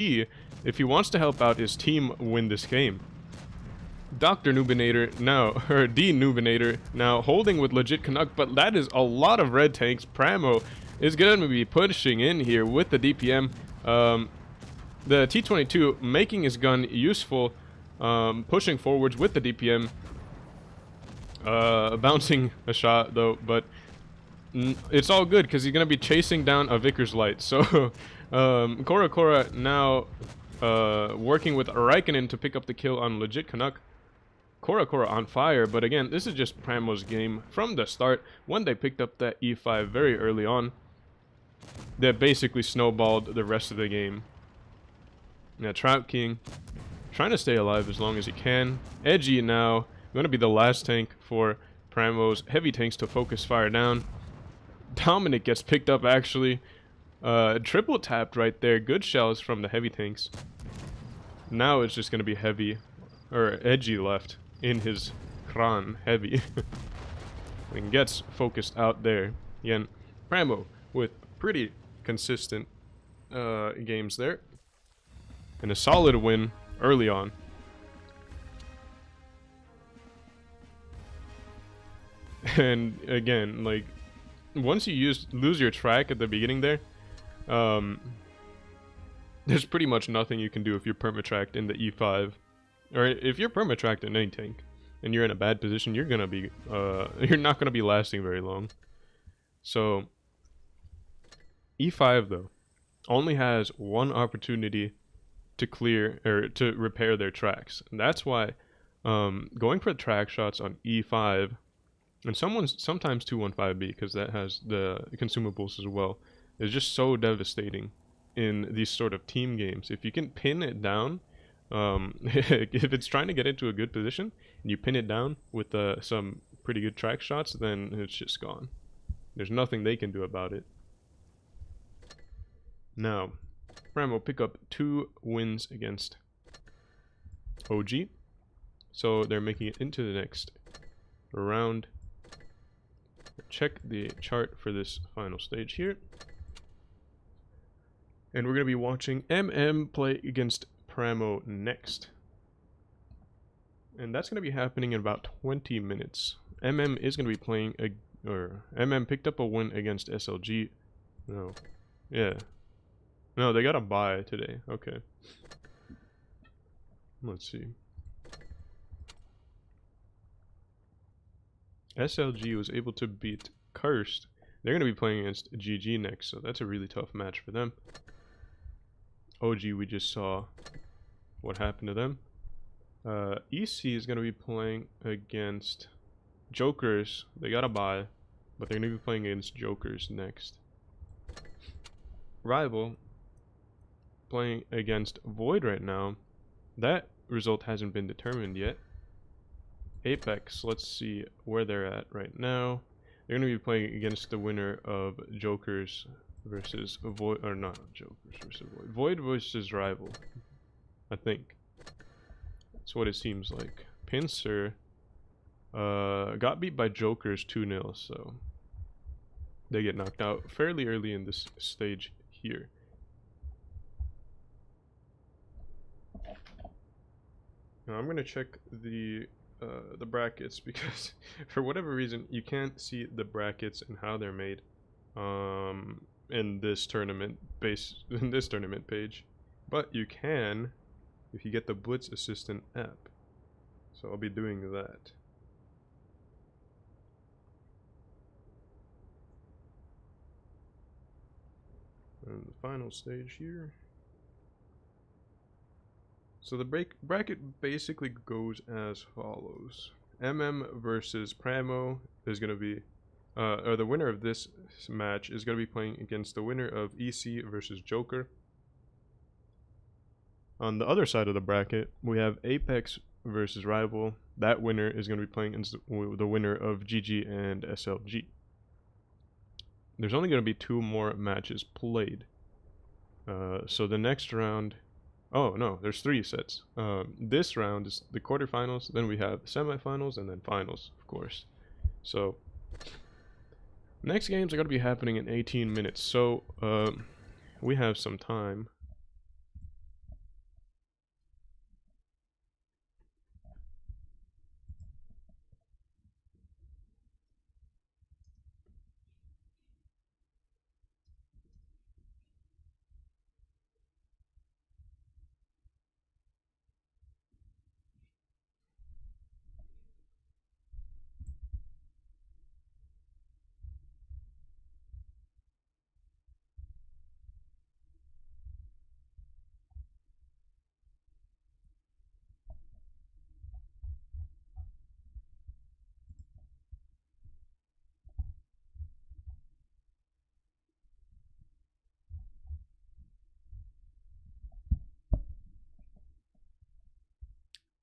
key, if he wants to help out his team win this game. Dr. Noobinator now, or D Noobinator now holding with legit Canuck, but that is a lot of red tanks. Pramo is going to be pushing in here with the DPM. The T-22 making his gun useful, pushing forwards with the DPM. Bouncing a shot though, but it's all good because he's going to be chasing down a Vickers Light. So Cora now working with Raikkonen to pick up the kill on legit Canuck. Cora on fire, but again, this is just Pramo's game from the start. When they picked up that E5 very early on, that basically snowballed the rest of the game. Now Trap King trying to stay alive as long as he can. Edgy now going to be the last tank for Pramo's heavy tanks to focus fire down. Dominic gets picked up actually. Triple tapped right there. Good shells from the heavy tanks. Now it's just going to be heavy, or Edgy left in his Kran heavy. And gets focused out there. Again, Pramo with pretty consistent games there. And a solid win early on. And again, like, once you lose your track at the beginning there, there's pretty much nothing you can do if you're permatracked in the E5. Or if you're permatracked in any tank and you're in a bad position, you're gonna be you're not gonna be lasting very long. So E5 though only has one opportunity to clear or to repair their tracks. And that's why going for track shots on E5 and sometimes 215B, because that has the consumables as well, is just so devastating in these sort of team games. If you can pin it down, if it's trying to get into a good position and you pin it down with some pretty good track shots, then it's just gone. There's nothing they can do about it. Now, Primo pick up 2 wins against OG, so they're making it into the next round. Check the chart for this final stage here. And we're going to be watching MM play against Pramo next. And that's going to be happening in about 20 minutes. MM is going to be playing, MM picked up a win against SLG. No. Yeah. No, they got a bye today. Okay. Let's see. SLG was able to beat Cursed. They're going to be playing against GG next, so that's a really tough match for them. OG, we just saw what happened to them. EC is going to be playing against Jokers. They got a bye, but they're going to be playing against Jokers next. Rival playing against Void right now. That result hasn't been determined yet. Apex, let's see where they're at right now. They're going to be playing against the winner of Jokers versus Void, or not Jokers versus Void. Void versus Rival, I think. That's what it seems like. Pincer got beat by Jokers 2-0, so they get knocked out fairly early in this stage here. Now I'm gonna check the brackets because for whatever reason you can't see the brackets and how they're made in this tournament page, but you can if you get the Blitz Assistant app. So I'll be doing that. And the final stage here. So the bracket basically goes as follows. MM versus Pramo is going to be, or the winner of this match is going to be playing against the winner of EC versus Joker. On the other side of the bracket, we have Apex versus Rival. That winner is going to be playing against the winner of GG and SLG. There's only going to be 2 more matches played. So the next round... Oh, no, there's 3 sets. This round is the quarterfinals, then we have semifinals, and then finals, of course. So, next games are going to be happening in 18 minutes, so we have some time.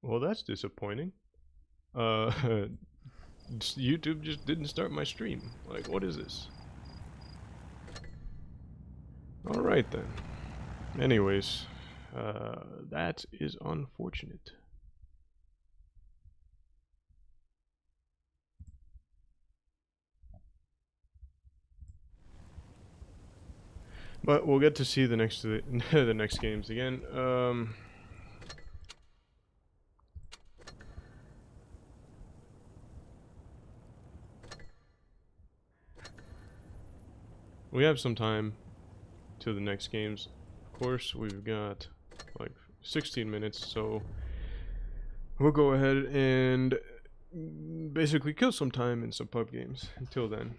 Well, that's disappointing. YouTube just didn't start my stream. Like, what is this? Alright then. Anyways, that is unfortunate. But we'll get to see the next the next games again. We have some time till the next games. Of course, we've got like 16 minutes, so we'll go ahead and basically kill some time in some pub games until then.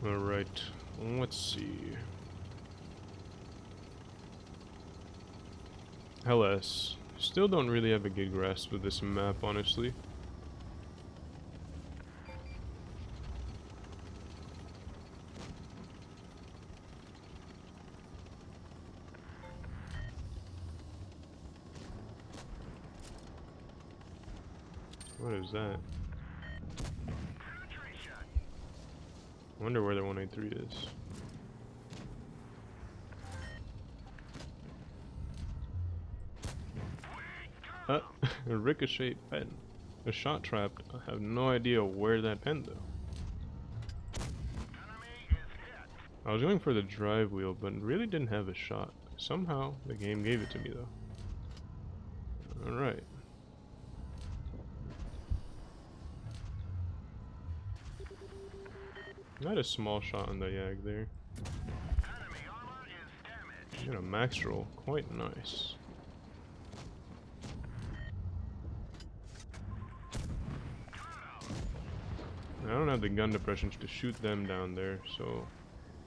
Alright, let's see. LS. Still don't really have a good grasp of this map, honestly. What is that? I wonder where the 183 is. A ricochet pen. A shot trapped. I have no idea where that pen though. I was going for the drive wheel, but really didn't have a shot. Somehow the game gave it to me though. Alright. Not a small shot on the Yag there. Got a max roll. Quite nice. I don't have the gun depressions to shoot them down there, so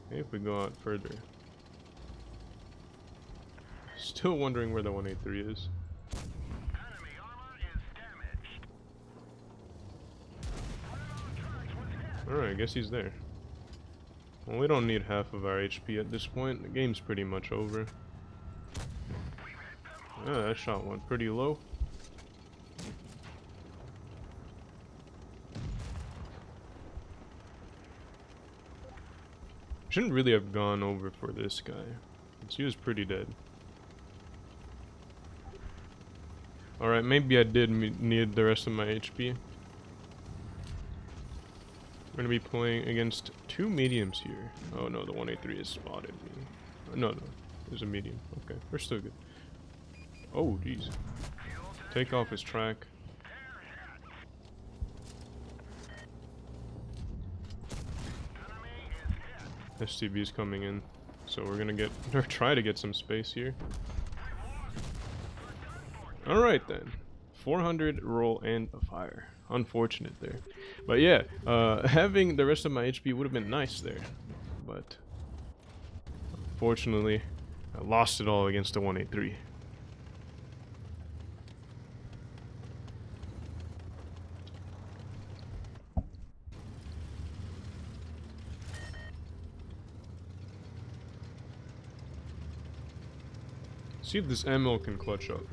maybe if we go out further. Still wondering where the 183 is. Alright, I guess he's there. Well, we don't need half of our HP at this point. The game's pretty much over. Yeah, that shot went pretty low. Shouldn't really have gone over for this guy, since he was pretty dead. Alright, maybe I did need the rest of my HP. We're gonna be playing against two mediums here. Oh no, the 183 has spotted me. No, there's a medium. Okay, we're still good. Oh, jeez. Take off his track. STB is coming in, so we're gonna get or try to get some space here. All right then, 400 roll and a fire. Unfortunate there, but yeah, having the rest of my HP would have been nice there, but unfortunately, I lost it all against the 183. See if this ML can clutch up.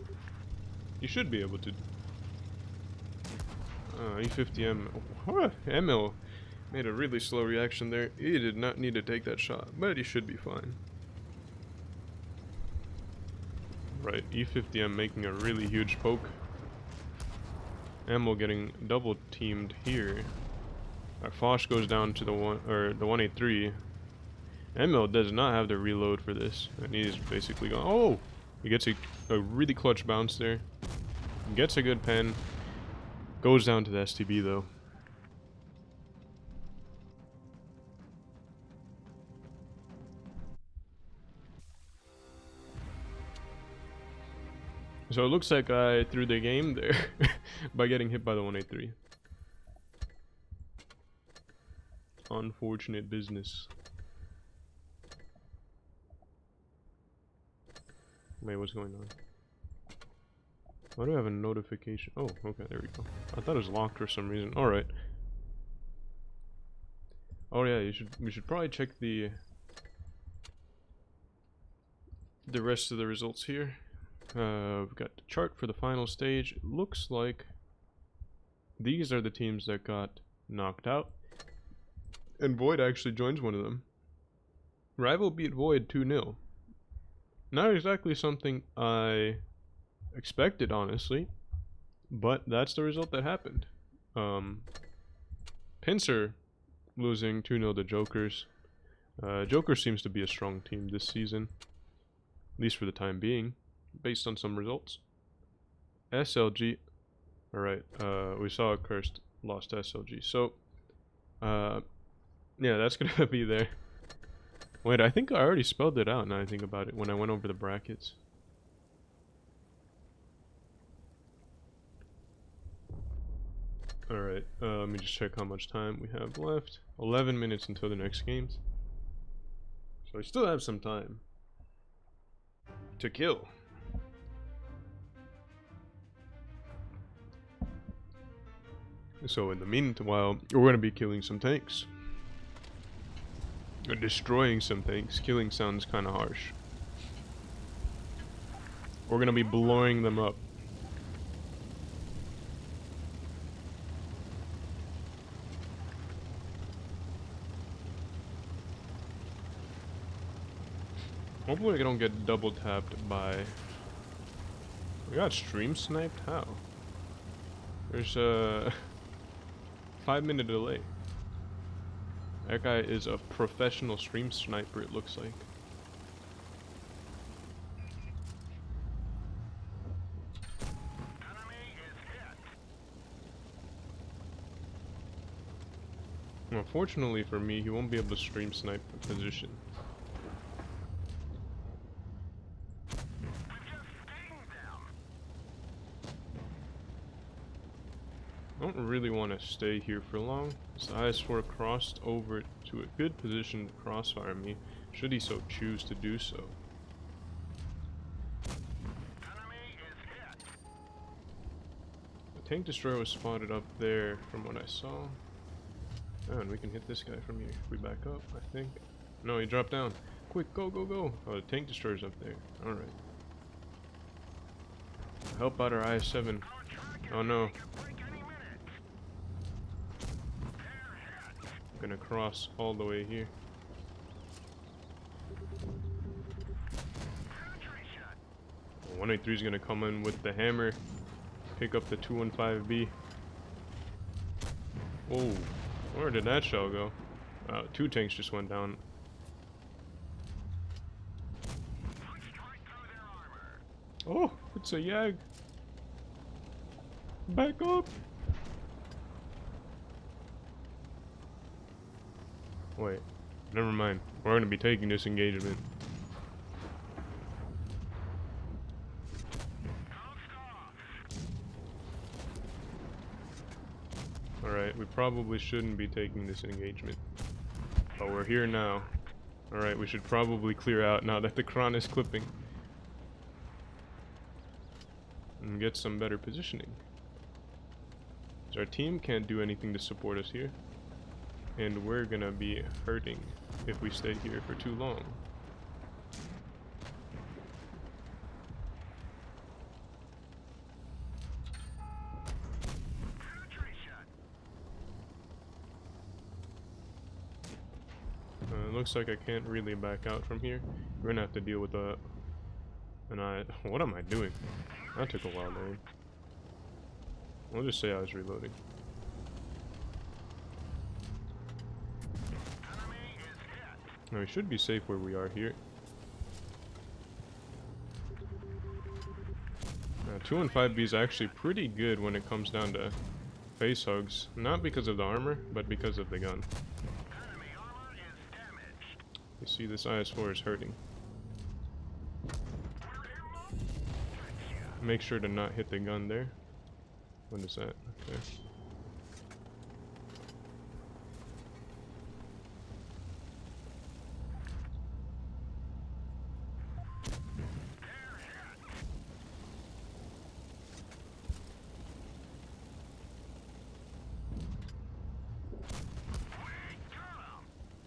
You should be able to. E50M. ML made a really slow reaction there. He did not need to take that shot, but he should be fine. Right, E50M making a really huge poke. ML getting double teamed here. Our Foch goes down to the 183. ML does not have the reload for this, and he's basically gone. Oh, he gets a really clutch bounce there. Gets a good pen. Goes down to the STB though. So it looks like I threw the game there by getting hit by the 183. Unfortunate business. Wait, what's going on? Why do I have a notification? Oh, okay, there we go. I thought it was locked for some reason. Alright. Oh yeah, we should probably check the rest of the results here. We've got the chart for the final stage. It looks like these are the teams that got knocked out. And Void actually joins one of them. Rival beat Void 2-0. Not exactly something I expected, honestly. But that's the result that happened. Pincer losing 2-0 to Jokers. Joker seems to be a strong team this season. At least for the time being. Based on some results. SLG. Alright, we saw Cursed lost to SLG. So, yeah, that's gonna be there. Wait, I think I already spelled it out now I think about it when I went over the brackets. Alright, let me just check how much time we have left. 11 minutes until the next games. So we still have some time to kill. So in the meanwhile, we're going to be killing some tanks. Or destroying some tanks. Killing sounds kind of harsh. We're going to be blowing them up. Hopefully I don't get double tapped by... We got stream sniped? How? There's a 5-minute delay. That guy is a professional stream sniper, it looks like. Well, fortunately for me, he won't be able to stream snipe the position. I don't really want to stay here for long. His IS-4 crossed over to a good position to crossfire me, should he so choose to do so. The tank destroyer was spotted up there from what I saw. Oh, and we can hit this guy from here if we back up, I think. No, he dropped down. Quick, go, go, go! Oh, the tank destroyer's up there. Alright. Help out our IS-7. Oh no. Gonna cross all the way here. 183 is gonna come in with the hammer, pick up the 215B. Whoa, where did that shell go? 2 tanks just went down. Oh, it's a Yag. Back up. Wait, never mind. We're gonna be taking this engagement. Alright, we probably shouldn't be taking this engagement. But we're here now. Alright, we should probably clear out now that the Kron is clipping. And get some better positioning. Because our team can't do anything to support us here. And we're gonna be hurting if we stay here for too long. It looks like I can't really back out from here. We're gonna have to deal with a... What am I doing? That took a while, man. I'll just say I was reloading. Now we should be safe where we are here. 215B is actually pretty good when it comes down to face hugs. Not because of the armor, but because of the gun. You see, this IS-4 is hurting. Make sure to not hit the gun there. What is that? Okay.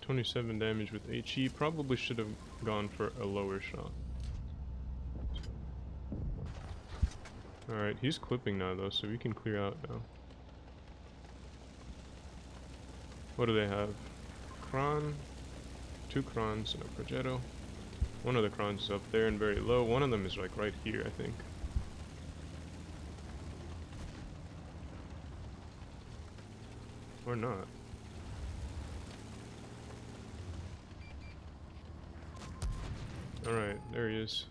$27 damage with HE. Probably should have gone for a lower shot. Alright, he's clipping now though, so we can clear out now. What do they have? Kron, 2 Krons and a Progetto. One of the Krons is up there and very low. One of them is like right here, I think. Or not. Alright, there he is.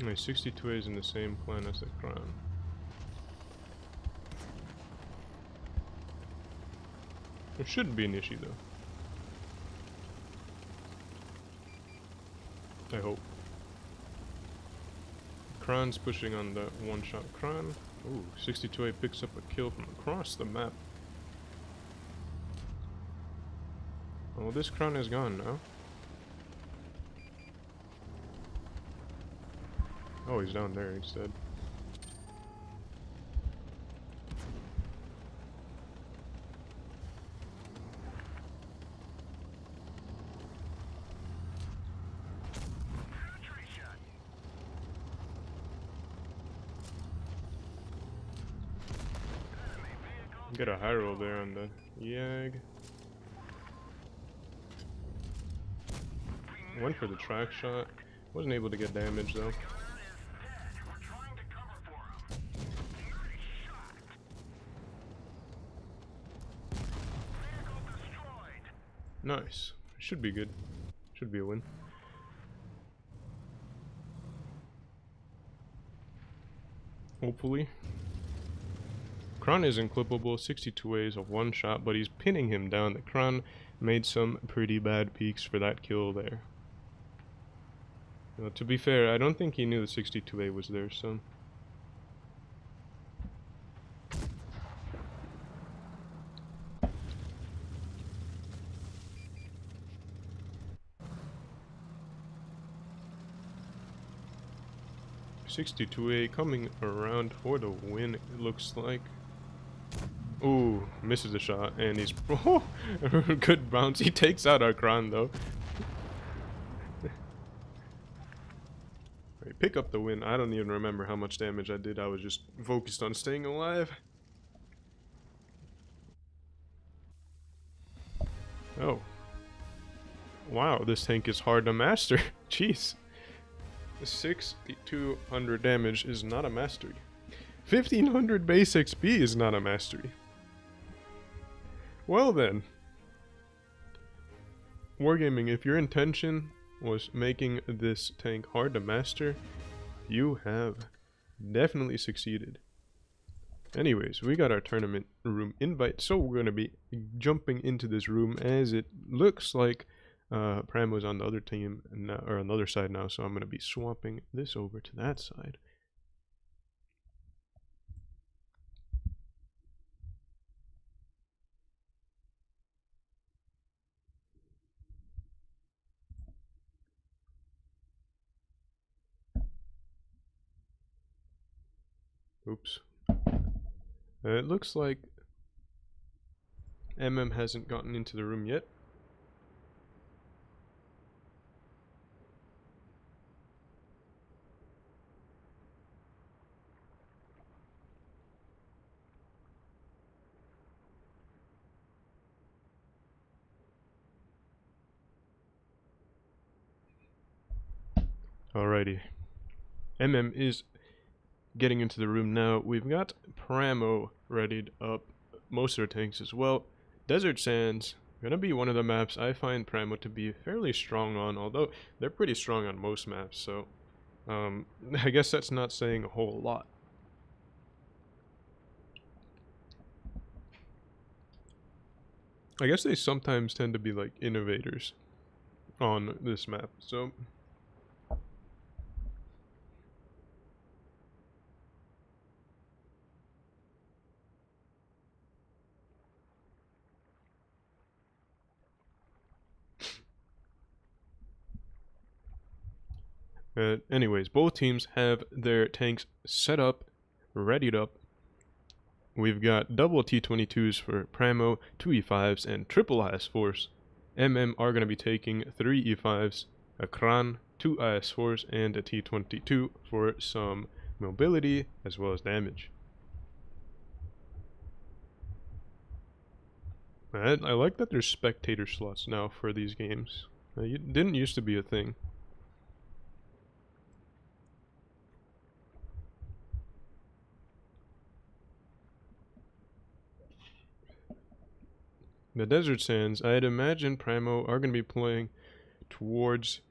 My 62A is in the same plan as the Crown. There shouldn't be an issue though. I hope. Kron's pushing on the one-shot Kron. Ooh, 62A picks up a kill from across the map. Oh, this Kron is gone now. Oh, he's down there instead. Get a high roll there on the Yag. Went for the track shot. Wasn't able to get damage though. Nice. Should be good. Should be a win. Hopefully. Kron isn't clippable. 62A is a one shot, but he's pinning him down. The Kron made some pretty bad peaks for that kill there. Well, to be fair, I don't think he knew the 62A was there, so. $62A coming around for the win, it looks like. Ooh, misses the shot, and he's good bounce. He takes out our Kron though. Right, pick up the win. I don't even remember how much damage I did. I was just focused on staying alive. Oh. Wow, this tank is hard to master. Jeez. 6,200 damage is not a mastery. 1,500 base XP is not a mastery. Well then. Wargaming, if your intention was making this tank hard to master, you have definitely succeeded. Anyways, we got our tournament room invite, so we're going to be jumping into this room as it looks like PRAMO's on the other team, now, or on the other side now, so I'm going to be swapping this over to that side. Oops. It looks like hasn't gotten into the room yet. Alrighty. is getting into the room now. We've got PRAMO readied up, most of their tanks as well. Desert Sands, gonna be one of the maps I find PRAMO to be fairly strong on, although they're pretty strong on most maps, so I guess that's not saying a whole lot. I guess they sometimes tend to be like innovators on this map, so anyways, both teams have their tanks set up, readied up. We've got double T-22s for Pramo, 2 E5s, and triple IS-4s. MM are going to be taking 3 E5s, a Kran, 2 IS-4s, and a T-22 for some mobility as well as damage. I like that there's spectator slots now for these games. It didn't used to be a thing. The Desert Sands, I'd imagine Primo are going to be playing towards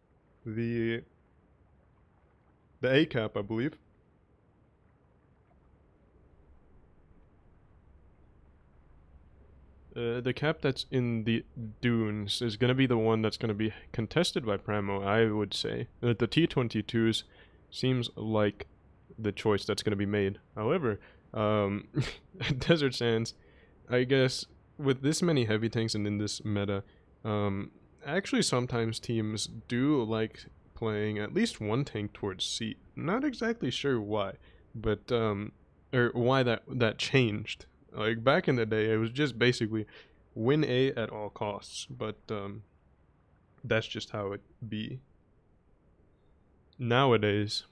the A cap, I believe. The cap that's in the dunes is going to be the one that's going to be contested by Primo, I would say. The T-22s seems like the choice that's going to be made. However, Desert Sands, I guess, with this many heavy tanks and in this meta, actually sometimes teams do like playing at least one tank towards C. Not exactly sure why, but or why that changed. Like back in the day, it was just basically win A at all costs, but that's just how it be. Nowadays,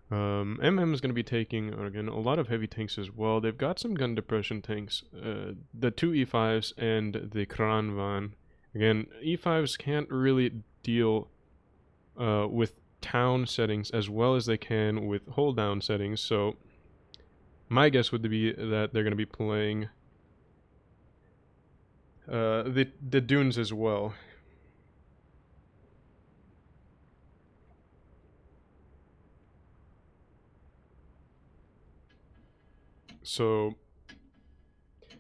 MM is going to be taking, again, a lot of heavy tanks as well. They've got some gun depression tanks, the 2 E5s and the Kran van. Again, E5s can't really deal with town settings as well as they can with hold down settings, so my guess would be that they're going to be playing the dunes as well. So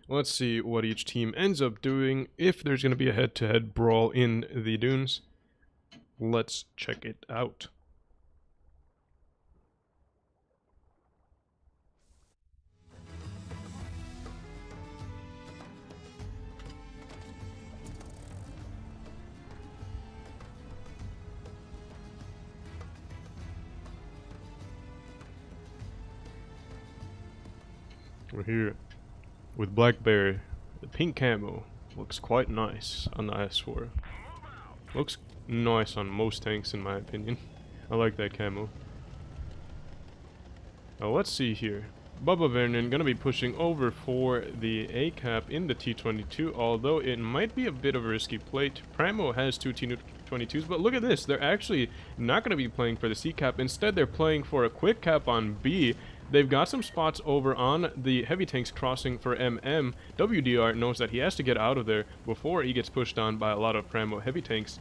let's see what each team ends up doing. If there's going to be a head-to-head brawl in the dunes, let's check it out. We're here with Blackberry. The pink camo looks quite nice on the IS-4. Looks nice on most tanks in my opinion. I like that camo. Now let's see here. Bubba Vernon gonna be pushing over for the A cap in the T-22, although it might be a bit of a risky play. Primo has 2 T-22s, but look at this. They're actually not gonna be playing for the C cap. Instead, they're playing for a quick cap on B. They've got some spots over on the heavy tanks crossing for MM. WDR knows that he has to get out of there before he gets pushed on by a lot of Primo heavy tanks.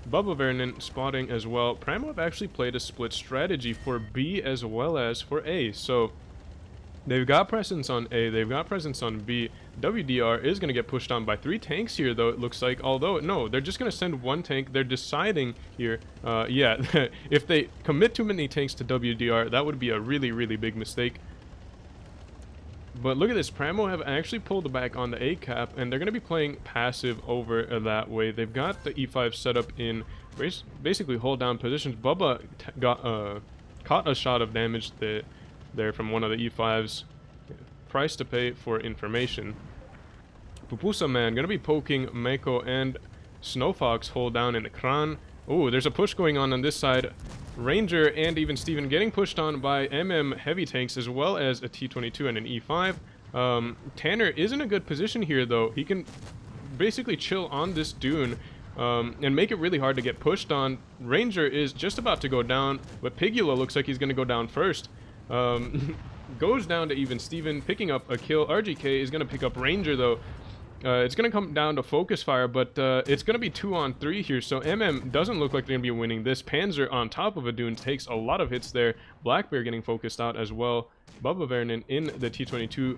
Bubba Vernon spotting as well. Primo have actually played a split strategy for B as well as for A. So they've got presence on A, they've got presence on B. WDR is going to get pushed on by 3 tanks here, though, it looks like. Although, no, they're just going to send 1 tank. They're deciding here, yeah, if they commit too many tanks to WDR, that would be a really, really big mistake. But look at this, Primo have actually pulled back on the A cap, and they're going to be playing passive over that way. They've got the E5 set up in basically hold down positions. Bubba caught a shot of damage there from one of the E5s. Price to pay for information. Pupusa Man going to be poking Mako and Snowfox hold down in the Kran. Oh, there's a push going on this side. Ranger and even Steven getting pushed on by MM heavy tanks as well as a T-22 and an E5. Tanner is in a good position here, though. He can basically chill on this dune and make it really hard to get pushed on. Ranger is just about to go down, but Pigula looks like he's going to go down first. Goes down to even Steven, picking up a kill. RGK is going to pick up Ranger, though. It's going to come down to focus fire, but it's going to be 2-on-3 here, so MM doesn't look like they're going to be winning this. Panzer on top of a dune takes a lot of hits there. Black Bear getting focused out as well. Bubba Vernon in the T-22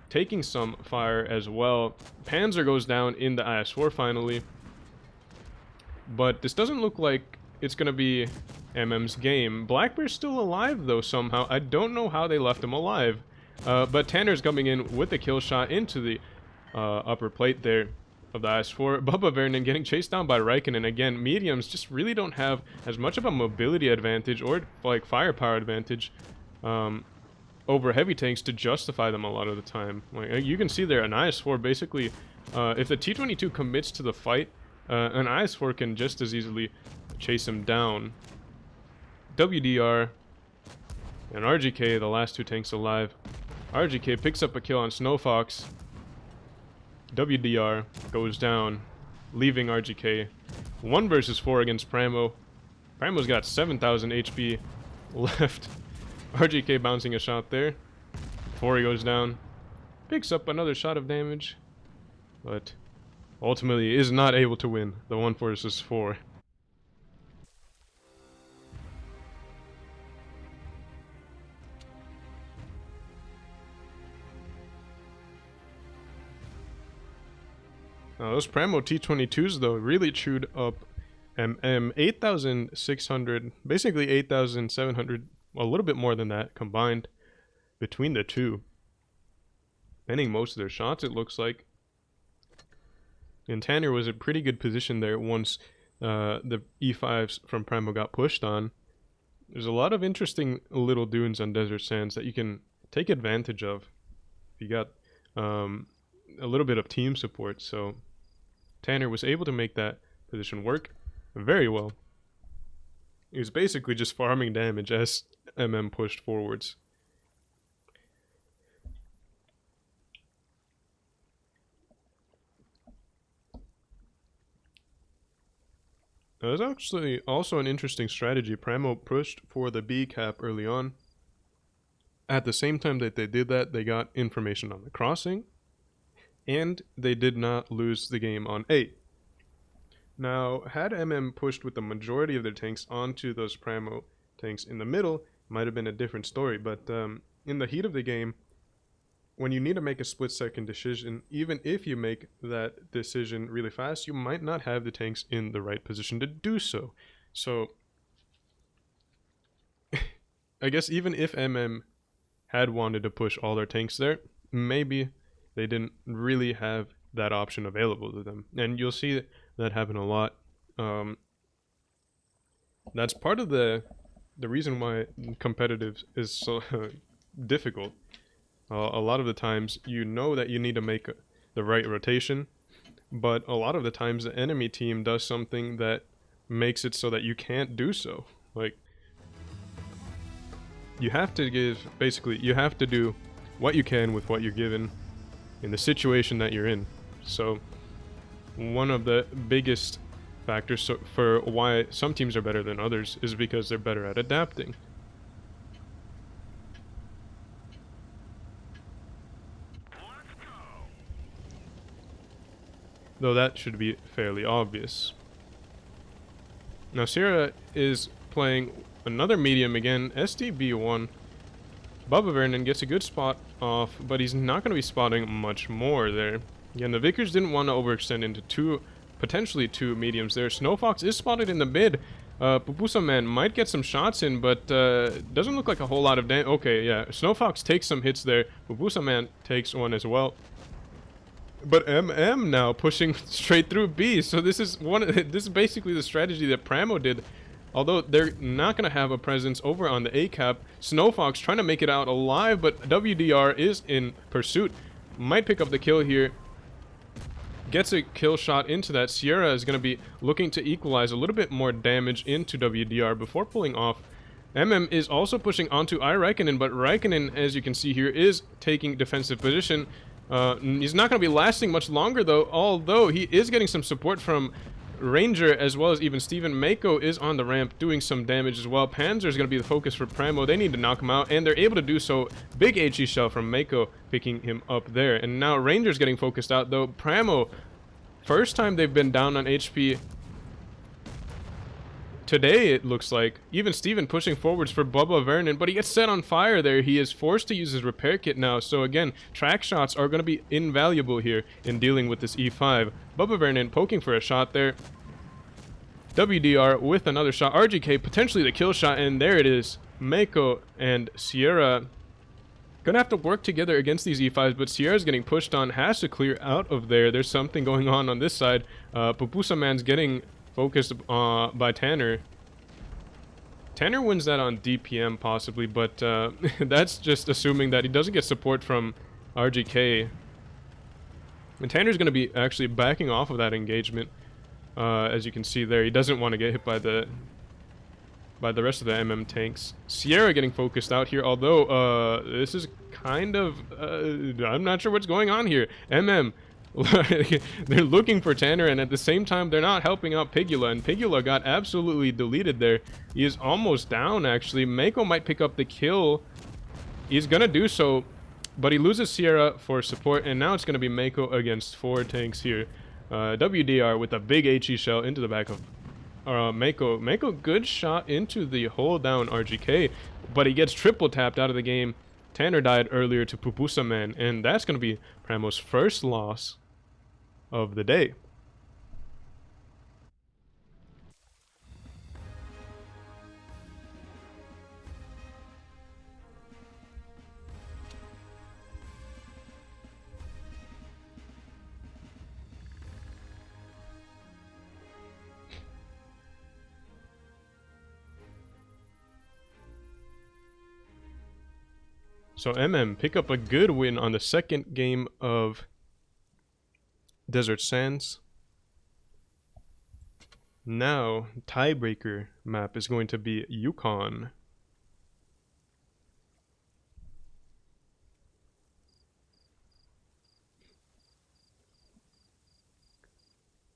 taking some fire as well. Panzer goes down in the IS-4 finally. But this doesn't look like it's going to be MM's game. Black Bear's still alive, though, somehow. I don't know how they left him alive. But Tanner's coming in with a kill shot into the upper plate there of the IS-4. Bubba Vernon getting chased down by Raikkonen. Again, mediums just really don't have as much of a mobility advantage or like firepower advantage over heavy tanks to justify them a lot of the time. Like you can see there, an IS-4 basically, if the T-22 commits to the fight, an IS-4 can just as easily chase him down. WDR and RGK, the last two tanks alive. RGK picks up a kill on Snow Fox. WDR goes down, leaving RGK 1 versus 4 against Pramo. Pramo's got 7,000 HP left. RGK bouncing a shot there before he goes down. Picks up another shot of damage, but ultimately is not able to win the 1 versus 4. Those Pramo T-22s, though, really chewed up MM. 8,600, basically 8,700, a little bit more than that combined between the two. Ending most of their shots, it looks like. And Tanner was in pretty good position there once the E5s from Primo got pushed on. There's a lot of interesting little dunes on Desert Sands that you can take advantage of if you got a little bit of team support. So Tanner was able to make that position work very well. He was basically just farming damage as MM pushed forwards. That was actually also an interesting strategy. Primo pushed for the B cap early on. At the same time that they did that, they got information on the crossing, and they did not lose the game on A. Now, had MM pushed with the majority of their tanks onto those Primo tanks in the middle, might have been a different story, but in the heat of the game, when you need to make a split-second decision, even if you make that decision really fast, you might not have the tanks in the right position to do so. So, I guess even if MM had wanted to push all their tanks there, maybe they didn't really have that option available to them. And you'll see that happen a lot. That's part of the reason why competitive is so difficult. A lot of the times you know that you need to make the right rotation, but a lot of the times the enemy team does something that makes it so that you can't do so. Like, you have to you have to do what you can with what you're given in the situation that you're in. So one of the biggest factors for why some teams are better than others is because they're better at adapting. Though that should be fairly obvious. Now Sierra is playing another medium again, SDB1. Bubba Vernon gets a good spot off, but he's not going to be spotting much more there. Again, the Vickers didn't want to overextend into potentially two mediums there. Snowfox is spotted in the mid. Pupusa Man might get some shots in, but doesn't look like a whole lot of damage. Okay, yeah, Snowfox takes some hits there. Pupusa Man takes one as well. But MM now pushing straight through B. So this is this is basically the strategy that Pramo did. Although they're not going to have a presence over on the A cap. Snowfox trying to make it out alive, but WDR is in pursuit. Might pick up the kill here. Gets a kill shot into that. Sierra is going to be looking to equalize a little bit more damage into WDR before pulling off. MM is also pushing onto Raikkonen, but Raikkonen, as you can see here, is taking defensive position. He's not going to be lasting much longer, though, although he is getting some support from Ranger, as well as even Steven Mako, is on the ramp doing some damage as well. Panzer is going to be the focus for Primo. They need to knock him out, and they're able to do so. Big HE shell from Mako picking him up there. And now Ranger's getting focused out, though. Primo, first time they've been down on HP today, it looks like. Even Steven pushing forwards for Bubba Vernon, but he gets set on fire there. He is forced to use his repair kit now. So again, track shots are going to be invaluable here in dealing with this E5. Bubba Vernon poking for a shot there. WDR with another shot. RGK potentially the kill shot, and there it is. Mako and Sierra gonna have to work together against these E5s, but Sierra's getting pushed on, has to clear out of there. There's something going on this side. Pupusa Man's getting focused by Tanner. Tanner wins that on DPM possibly, but that's just assuming that he doesn't get support from RGK. And Tanner's going to be actually backing off of that engagement, as you can see there. He doesn't want to get hit by the rest of the MM tanks. Sierra getting focused out here, although this is kind of I'm not sure what's going on here. MM, they're looking for Tanner, and at the same time they're not helping out Pigula, and Pigula got absolutely deleted there. He is almost down actually. Mako might pick up the kill. He's gonna do so, but he loses Sierra for support, and now it's gonna be Mako against 4 tanks here. WDR with a big HE shell into the back of Mako. Mako, good shot into the hold down RGK, but he gets triple tapped out of the game. Tanner died earlier to Pupusa Man, and that's gonna be Pramo's first loss of the day. So MM pick up a good win on the second game of Desert Sands. Now, tiebreaker map is going to be Yukon.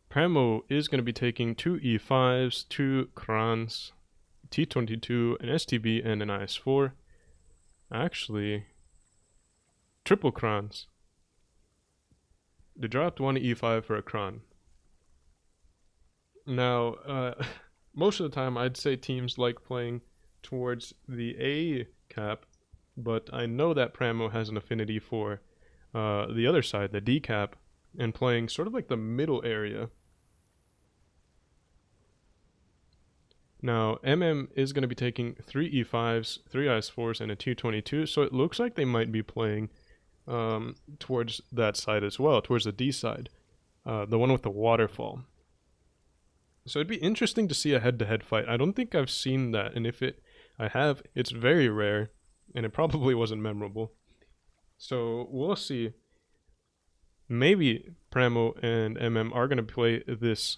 Primo is going to be taking 2 E5s, 2 Krans, T22, an STB, and an IS-4. Actually, triple Krans. They dropped 1 E5 for a Kran. Now, most of the time I'd say teams like playing towards the A cap, but I know that Pramo has an affinity for the other side, the D cap, and playing sort of like the middle area. Now, MM is going to be taking 3 E5s, 3 IS-4s, and a T22, so it looks like they might be playing towards that side as well, towards the D side, the one with the waterfall. So it'd be interesting to see a head-to-head fight. I don't think I've seen that, and if I have, it's very rare, and it probably wasn't memorable. So we'll see. Maybe Pramo and MM are going to play this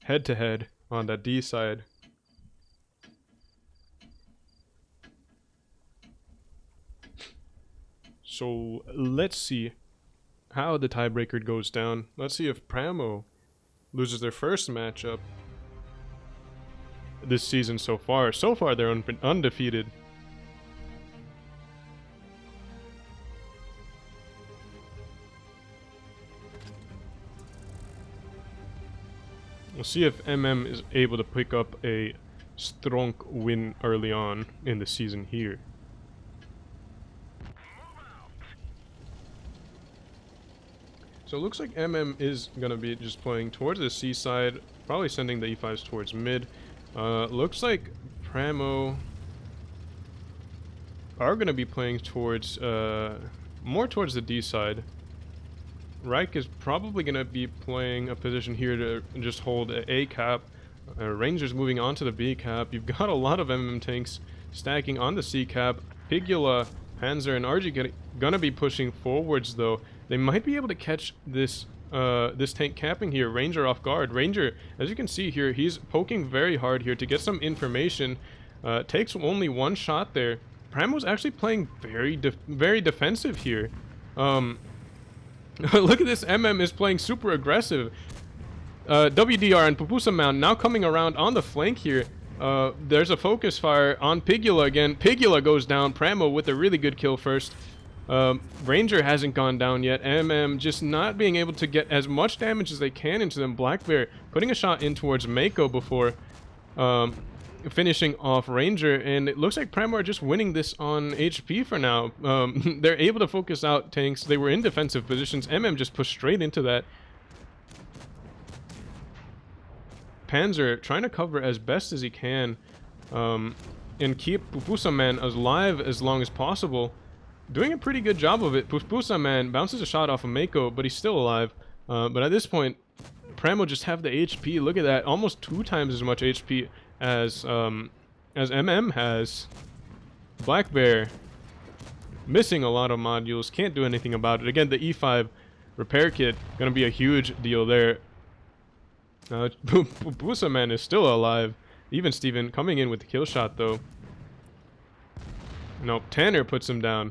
head-to-head on that D side. So let's see how the tiebreaker goes down. Let's see if Pramo loses their first matchup this season so far. So far they're undefeated. We'll see if MM is able to pick up a strong win early on in the season here. So it looks like MM is going to be just playing towards the C side, probably sending the E5s towards mid. Looks like Pramo are going to be playing towards, more towards the D side. Reich is probably going to be playing a position here to just hold A cap. Rangers moving on to the B cap. You've got a lot of MM tanks stacking on the C cap. Pigula, Panzer, and RG going to be pushing forwards though. They might be able to catch this this tank capping here. Ranger off guard. Ranger, as you can see here, he's poking very hard here to get some information. Takes only 1 shot there. Pramo's actually playing very defensive here. Look at this. MM is playing super aggressive. WDR and Pupusa Mound now coming around on the flank here. There's a focus fire on Pigula again. Pigula goes down. Pramo with a really good kill first. Ranger hasn't gone down yet. MM just not being able to get as much damage as they can into them. Black Bear putting a shot in towards Mako before finishing off Ranger, and it looks like Primo are just winning this on HP for now. They're able to focus out tanks. They were in defensive positions. MM just pushed straight into that. Panzer trying to cover as best as he can and keep Pupusa Man alive as long as possible. Doing a pretty good job of it. Pupusa Man bounces a shot off of Mako, but he's still alive. But at this point, Primo just have the HP. Look at that, almost 2 times as much HP as MM has. Black Bear missing a lot of modules, can't do anything about it. Again, the E5 repair kit gonna be a huge deal there. Pupusa Man is still alive. Even Steven coming in with the kill shot though. Nope, Tanner puts him down.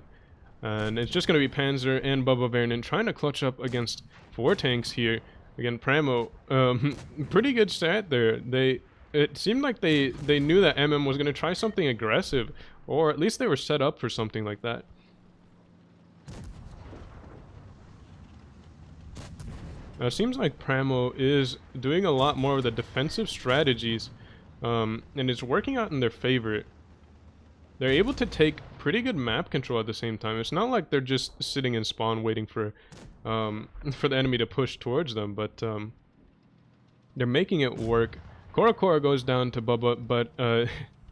And it's just going to be Panzer and Bubba Vernon trying to clutch up against 4 tanks here. Again, Pramo, pretty good stat there. It seemed like they knew that MM was going to try something aggressive, or at least they were set up for something like that. It seems like Pramo is doing a lot more of the defensive strategies, and it's working out in their favor. They're able to take pretty good map control at the same time. It's not like they're just sitting in spawn waiting for the enemy to push towards them, but they're making it work. Kora goes down to Bubba, but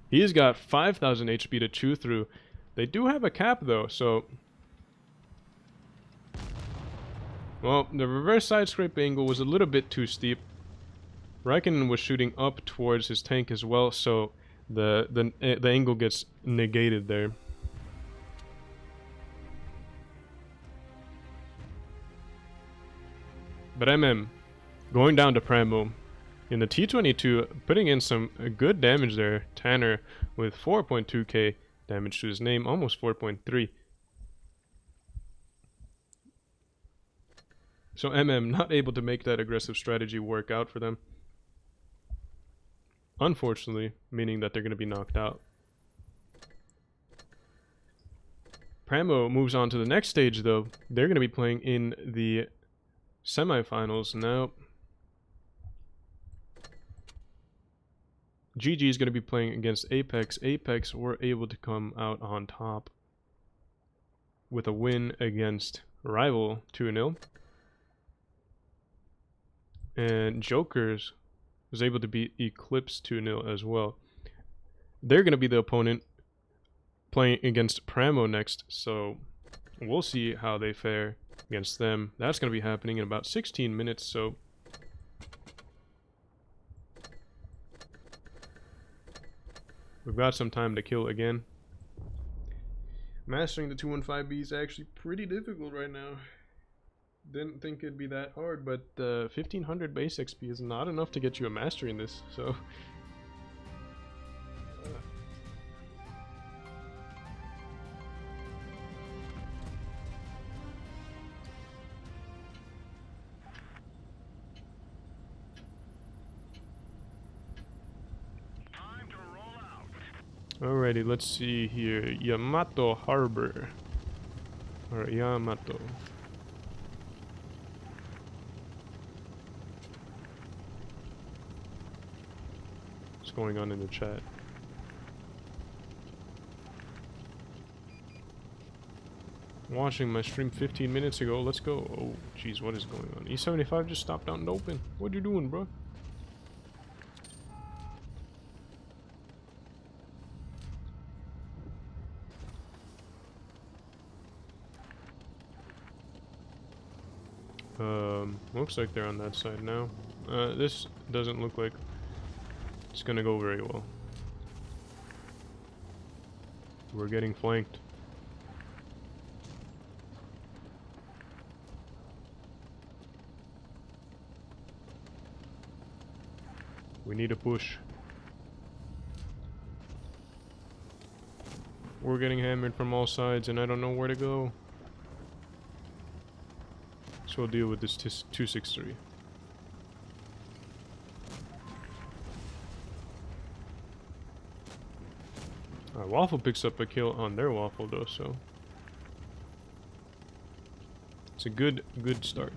he's got 5,000 HP to chew through. They do have a cap though, so... Well, the reverse side scrape angle was a little bit too steep. Raikkonen was shooting up towards his tank as well, so the angle gets negated there. But MM going down to Primo in the T22, putting in some good damage there. Tanner with 4.2k damage to his name, almost 4.3. So MM not able to make that aggressive strategy work out for them. Unfortunately, meaning that they're going to be knocked out. Pramo moves on to the next stage though. They're going to be playing in the semifinals now. GG is going to be playing against Apex. Apex were able to come out on top with a win against Rival 2-0. And Jokers was able to beat Eclipse 2-0 as well. They're going to be the opponent playing against Pramo next, so we'll see how they fare against them. That's going to be happening in about 16 minutes, so we've got some time to kill again. Mastering the 215B is actually pretty difficult right now. Didn't think it'd be that hard, but 1500 base XP is not enough to get you a master in this, so... Alrighty, let's see here. Yamato Harbor. Or Yamato. What's going on in the chat? Watching my stream 15 minutes ago. Let's go. Oh, jeez, what is going on? E75 just stopped out and open. What you doing, bro? Looks like they're on that side now. This doesn't look like it's gonna go very well. We're getting flanked. We need a push. We're getting hammered from all sides and I don't know where to go. So we'll deal with this 263. Waffle picks up a kill on their Waffle though, so it's a good start.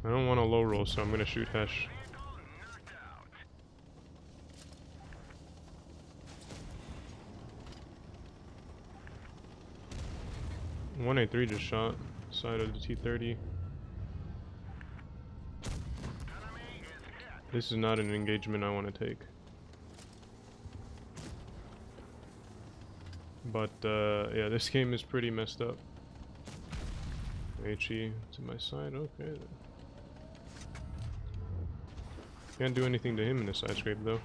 I don't want a low roll, so I'm gonna shoot Hesh. $183 just shot side of the T-30. This is not an engagement I want to take. But yeah, this game is pretty messed up. HE to my side, okay. Can't do anything to him in the side scrape though.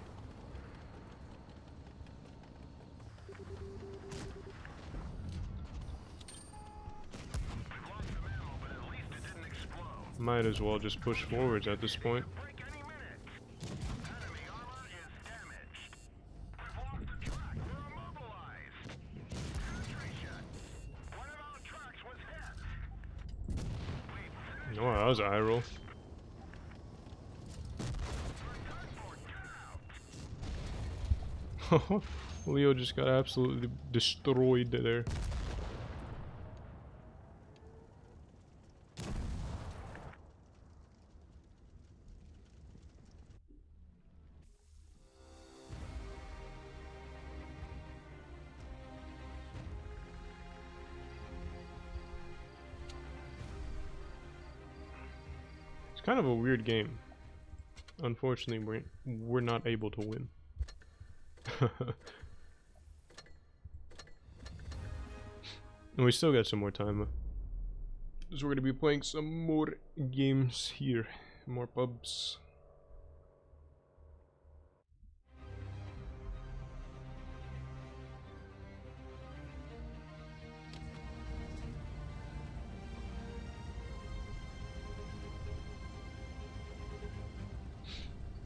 Might as well just push forwards at this point. Oh, that was a high roll. Leo just got absolutely destroyed there. It's kind of a weird game. Unfortunately, we're not able to win. And we still got some more time. So we're gonna be playing some more games here. More pubs.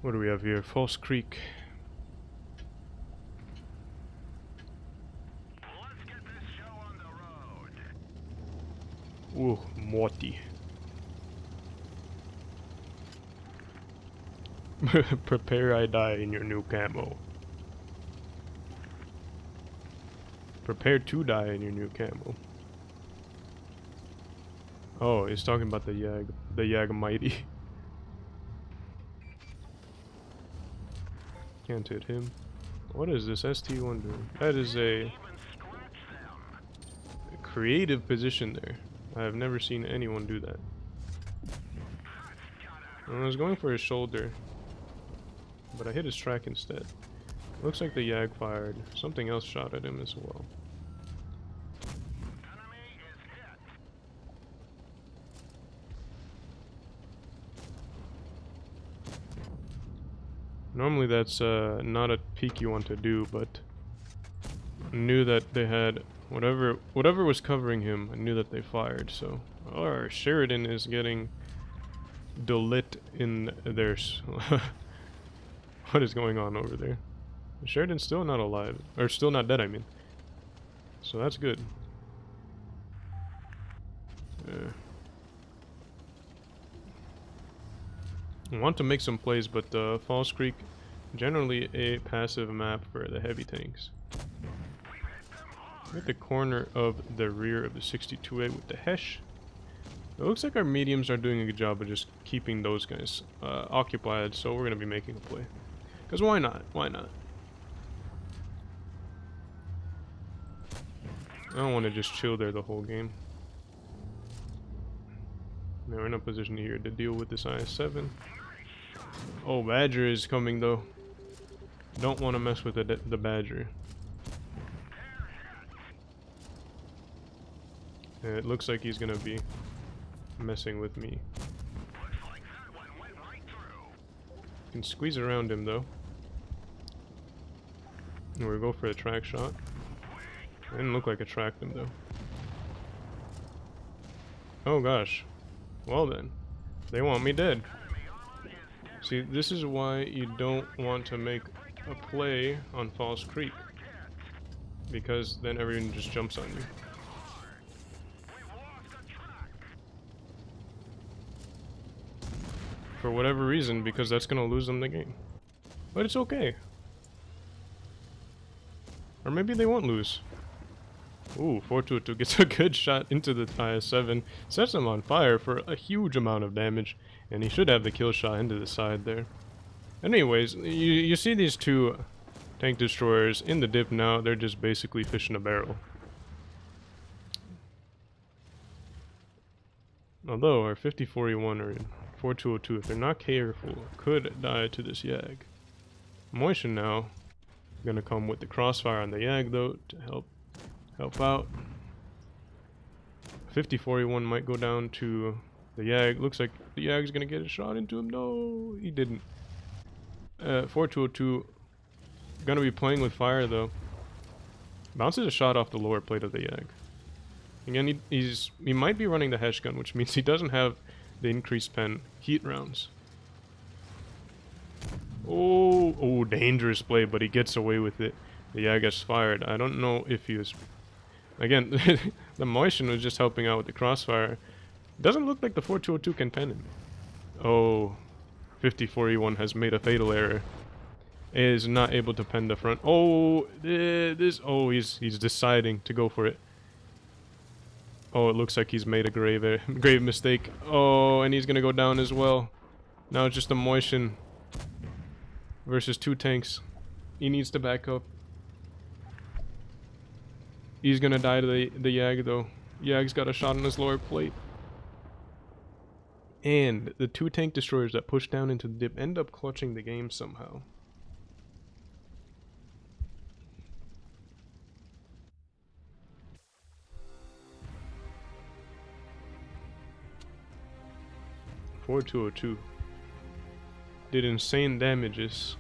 What do we have here? False Creek. Let's get this show on the road. Ooh, Morty. Prepare I die in your new camo. Prepare to die in your new camo. Oh, he's talking about the Yag Mighty. Can't hit him. What is this ST1 doing? That is a creative position there. I have never seen anyone do that. I was going for his shoulder, but I hit his track instead. Looks like the Yag fired. Something else shot at him as well. Normally that's not a peek you want to do, but I knew that they had whatever was covering him. I knew that they fired, so our Sheridan is getting delit in theirs. What is going on over there? Sheridan's still not alive, or still not dead, I mean. So that's good. I want to make some plays, but Falls Creek, generally a passive map for the heavy tanks. At the corner of the rear of the 62A with the Hesh. It looks like our mediums are doing a good job of just keeping those guys occupied, so we're going to be making a play. Because why not? Why not? I don't want to just chill there the whole game. Now we're in a position here to deal with this IS-7. Oh, Badger is coming though. Don't want to mess with the Badger. Yeah, it looks like he's gonna be messing with me. Can squeeze around him though. And we go for a track shot. Didn't look like I tracked him though. Oh gosh. Well then, they want me dead. See, this is why you don't want to make a play on Falls Creek. Because then everyone just jumps on you. for whatever reason, because that's gonna lose them the game. But it's okay. Or maybe they won't lose. Ooh, 422 gets a good shot into the IS-7, sets him on fire for a huge amount of damage, and he should have the kill shot into the side there. Anyways, you see these two tank destroyers in the dip now. They're just basically fish in a barrel. Although our 5041 or 4202, if they're not careful, could die to this Yag. Motion now gonna come with the crossfire on the Yag though to help out. 5041 might go down to the Yag. Looks like the Yag's gonna get a shot into him. No, he didn't. 4202 gonna be playing with fire though. Bounces a shot off the lower plate of the Yag. Again, he might be running the Hesh gun, which means he doesn't have the increased pen heat rounds. Oh, dangerous play, but he gets away with it. The Yag gets fired. I don't know if he was... Again, the motion was just helping out with the crossfire. Doesn't look like the 4202 can pen him. Oh, 5041 has made a fatal error. Is not able to pen the front. Oh, he's deciding to go for it. Oh, it looks like he's made a grave mistake. Oh, and he's gonna go down as well. Now it's just a motion versus two tanks. He needs to back up. He's gonna die to the Yag though. Yag's got a shot on his lower plate. And the two tank destroyers that push down into the dip end up clutching the game somehow. .4202 did insane damages.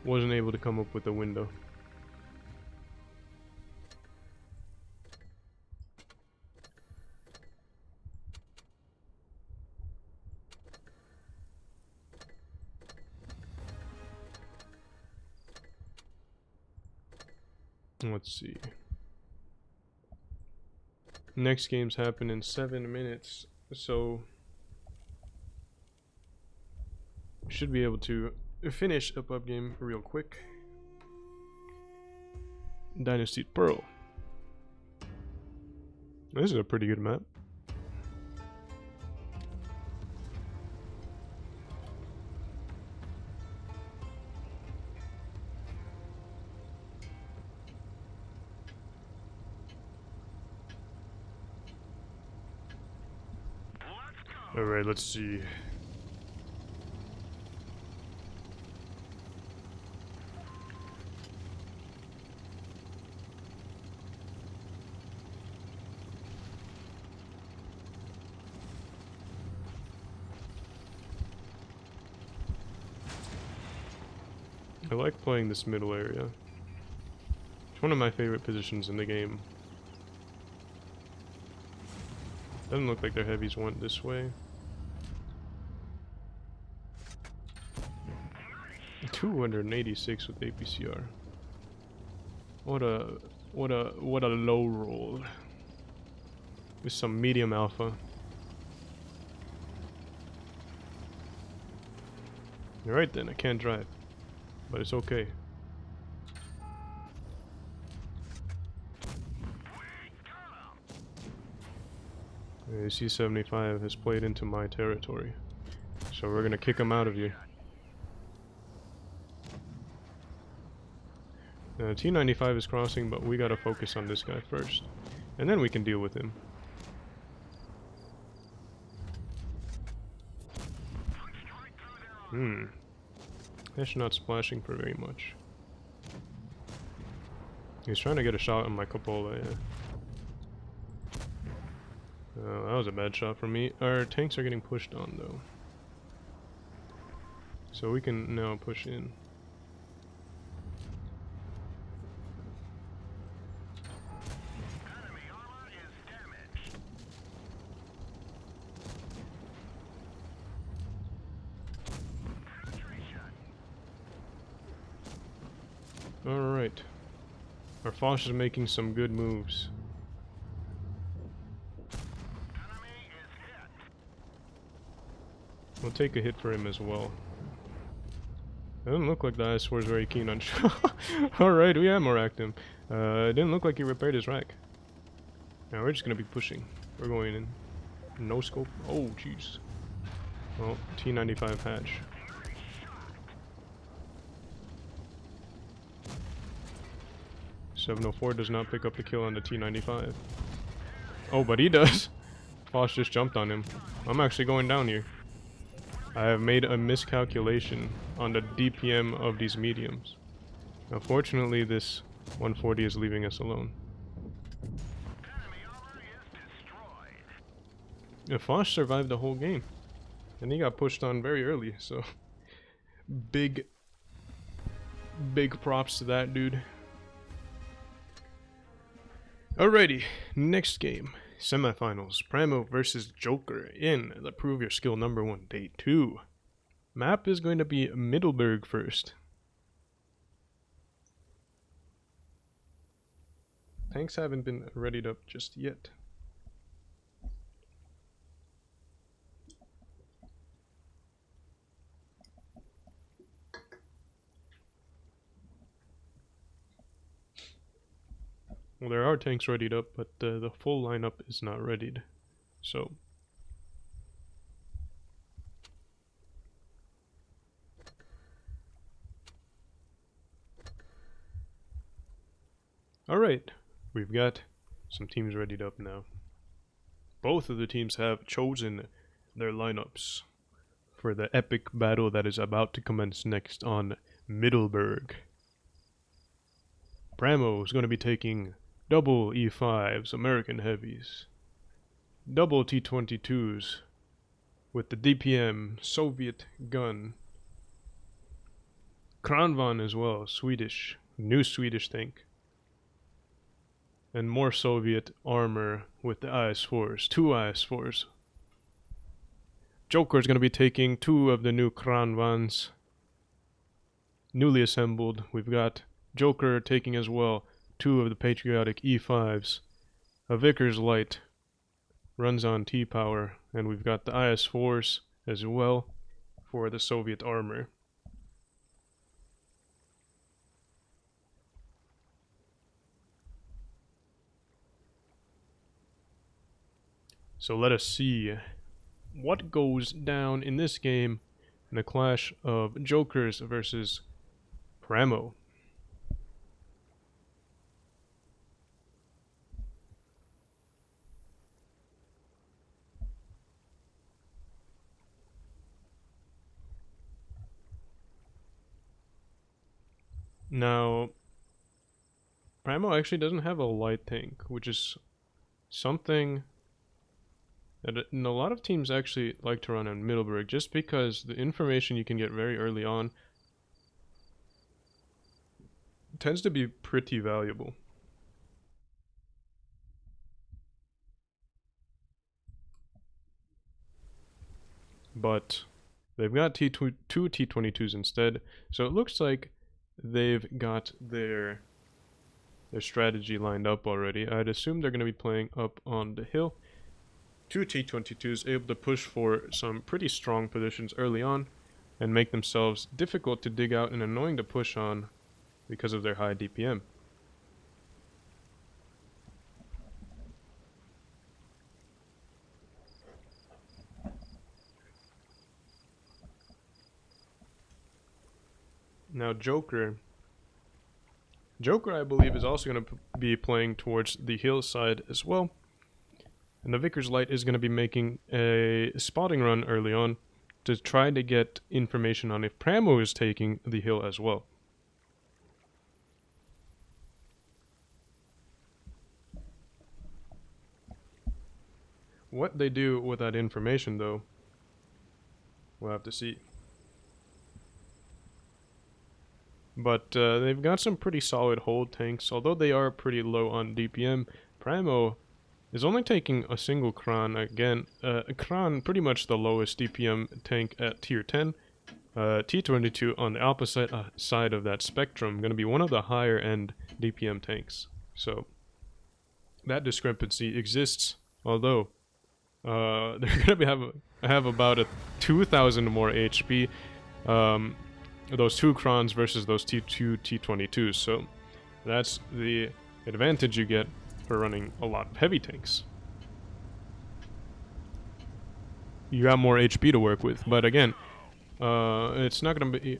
Wasn't able to come up with a window. Let's see. Next games happen in 7 minutes, so should be able to finish a pub game real quick. Dynasty Pearl. This is a pretty good map. Alright, let's see. I like playing this middle area. It's one of my favorite positions in the game. Doesn't look like their heavies went this way. 286 with APCR. What a low roll. With some medium alpha. Alright then, I can't drive. But it's okay. C-75 has played into my territory. So we're gonna kick him out of here. T-95 is crossing, but we gotta focus on this guy first. And then we can deal with him. Hesh not splashing for very much. He's trying to get a shot on my cupola, yeah. That was a bad shot for me. Our tanks are getting pushed on though. So we can now push in. Enemy armor is damaged. Intermission. Alright. Our Foch is making some good moves. Enemy is hit. We'll take a hit for him as well. It doesn't look like the IS-4 is very keen on Alright, we have more active. It didn't look like he repaired his rack. Now we're just gonna be pushing. We're going in. No scope. Oh, jeez. Well, T95 hatch. .704 does not pick up the kill on the T95. Oh, but he does. Foss just jumped on him. I'm actually going down here. I have made a miscalculation on the DPM of these mediums. Now, fortunately, this 140 is leaving us alone. If Foss survived the whole game, and he got pushed on very early, so big props to that dude. Alrighty, next game. Semifinals, Primo versus Joker in the Prove Your Skill #1, Day 2. Map is going to be Middelburg first. Tanks haven't been readied up just yet. Well, there are tanks readied up, but the full lineup is not readied. So alright, we've got some teams readied up now. Both of the teams have chosen their lineups for the epic battle that is about to commence next on Middelburg. Pramo is going to be taking double E5s, American heavies, double T22s with the DPM Soviet gun, Kranvan as well, Swedish, new Swedish tank, and more Soviet armor with the IS-4s, 2 IS-4s. Joker is going to be taking 2 of the new Kranvans, newly assembled. We've got Joker taking as well 2 of the patriotic E5s. A Vickers Light runs on T-power, and we've got the IS-4s as well for the Soviet armor. So let us see what goes down in this game in a clash of Jokers versus Pramo. Now, Primo actually doesn't have a light tank, which is something that a lot of teams actually like to run on Middelburg, just because the information you can get very early on tends to be pretty valuable. But they've got two T22s instead, so it looks like they've got their strategy lined up already. I'd assume they're going to be playing up on the hill. 2 T22s able to push for some pretty strong positions early on and make themselves difficult to dig out and annoying to push on because of their high DPM. Now Joker, I believe, is also going to be playing towards the hillside as well. And the Vickers Light is going to be making a spotting run early on to try to get information on if Pramo is taking the hill as well. What they do with that information, though, we'll have to see. But they've got some pretty solid hold tanks, although they are pretty low on DPM. Pramo is only taking a single Kran again. Kran, pretty much the lowest DPM tank at tier 10. T22 on the opposite side of that spectrum, going to be one of the higher end DPM tanks. So that discrepancy exists, although They're gonna have about a 2,000 more HP. Those 2 crons versus those T2 T22s. So that's the advantage you get for running a lot of heavy tanks. You got more HP to work with, but again, it's not gonna be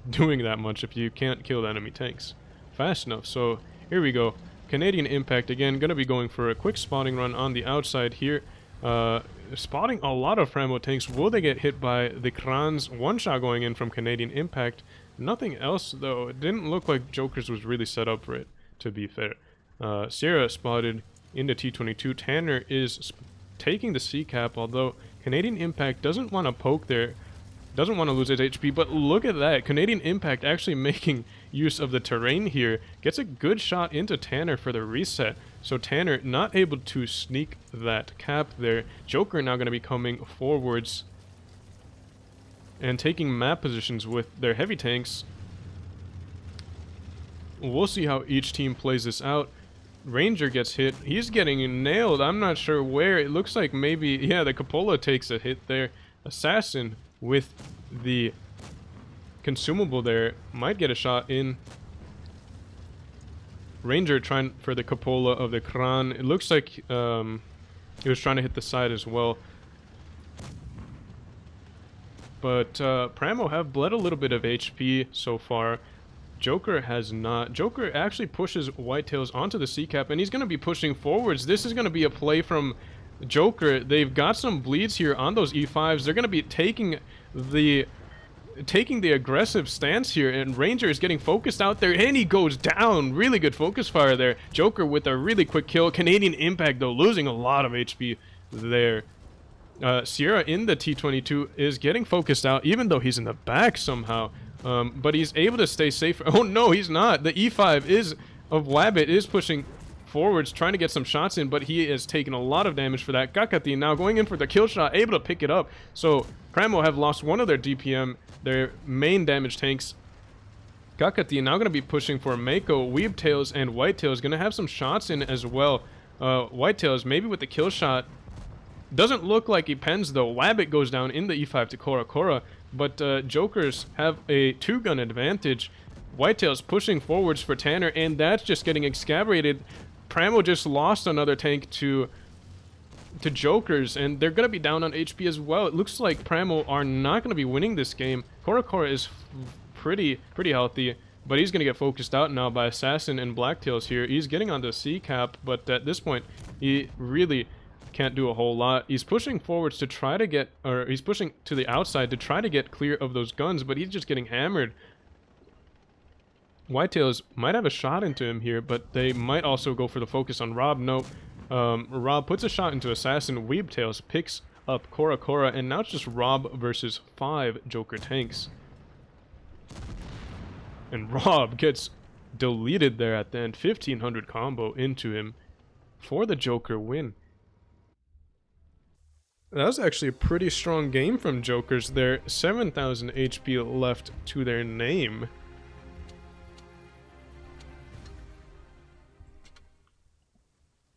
doing that much if you can't kill the enemy tanks fast enough. So here we go. Canadian Impact again, gonna be going for a quick spotting run on the outside here. Spotting a lot of PRAMO tanks. Will they get hit by the crons? One shot going in from Canadian Impact. Nothing else though. It didn't look like Jokers was really set up for it, to be fair. Sierra spotted into T22. Tanner is taking the C cap, although Canadian Impact doesn't want to poke there. Doesn't want to lose his HP, but look at that. Canadian Impact actually making use of the terrain here. Gets a good shot into Tanner for the reset. So Tanner not able to sneak that cap there. Joker now going to be coming forwards and taking map positions with their heavy tanks. We'll see how each team plays this out. Ranger gets hit. He's getting nailed. I'm not sure where. It looks like maybe, yeah, the Cupola takes a hit there. Assassin with the consumable there might get a shot in. Ranger trying for the Cupola of the Kran. It looks like he was trying to hit the side as well. But Pramo have bled a little bit of HP so far. Joker has not. Joker actually pushes Whitetails onto the C-cap, and he's going to be pushing forwards. This is going to be a play from Joker. They've got some bleeds here on those E5s. They're going to be taking the aggressive stance here, and Ranger is getting focused out there, and he goes down. Really good focus fire there. Joker with a really quick kill. Canadian Impact, though, losing a lot of HP there. Sierra in the T22 is getting focused out, even though he's in the back somehow. But he's able to stay safe. Oh no, he's not. The E5 is of Wabbit is pushing forwards, trying to get some shots in, but he has taken a lot of damage for that. Gakati now going in for the kill shot, able to pick it up. So Pramo have lost one of their DPM, their main damage tanks. Gakati now going to be pushing for Mako. Weebtails and Whitetails going to have some shots in as well. Whitetails maybe with the kill shot. Doesn't look like he pens though. Wabbit goes down in the E5 to Cora Cora, but Jokers have a 2-gun advantage. Whitetails pushing forwards for Tanner, and that's just getting excavated. Pramo just lost another tank to Jokers, and they're going to be down on HP as well. It looks like Pramo are not going to be winning this game. Cora Cora is pretty healthy, but he's going to get focused out now by Assassin and Blacktails here. He's getting onto C-cap, but at this point, he really can't do a whole lot. He's pushing forwards to try to get, or he's pushing to the outside to try to get clear of those guns, but he's just getting hammered. Whitetails might have a shot into him here, but they might also go for the focus on Rob. No, Rob puts a shot into Assassin. Weebtails picks up Cora Cora, and now it's just Rob versus 5 Joker tanks. And Rob gets deleted there at the end. 1500 combo into him for the Joker win. That was actually a pretty strong game from Jokers there. 7,000 HP left to their name.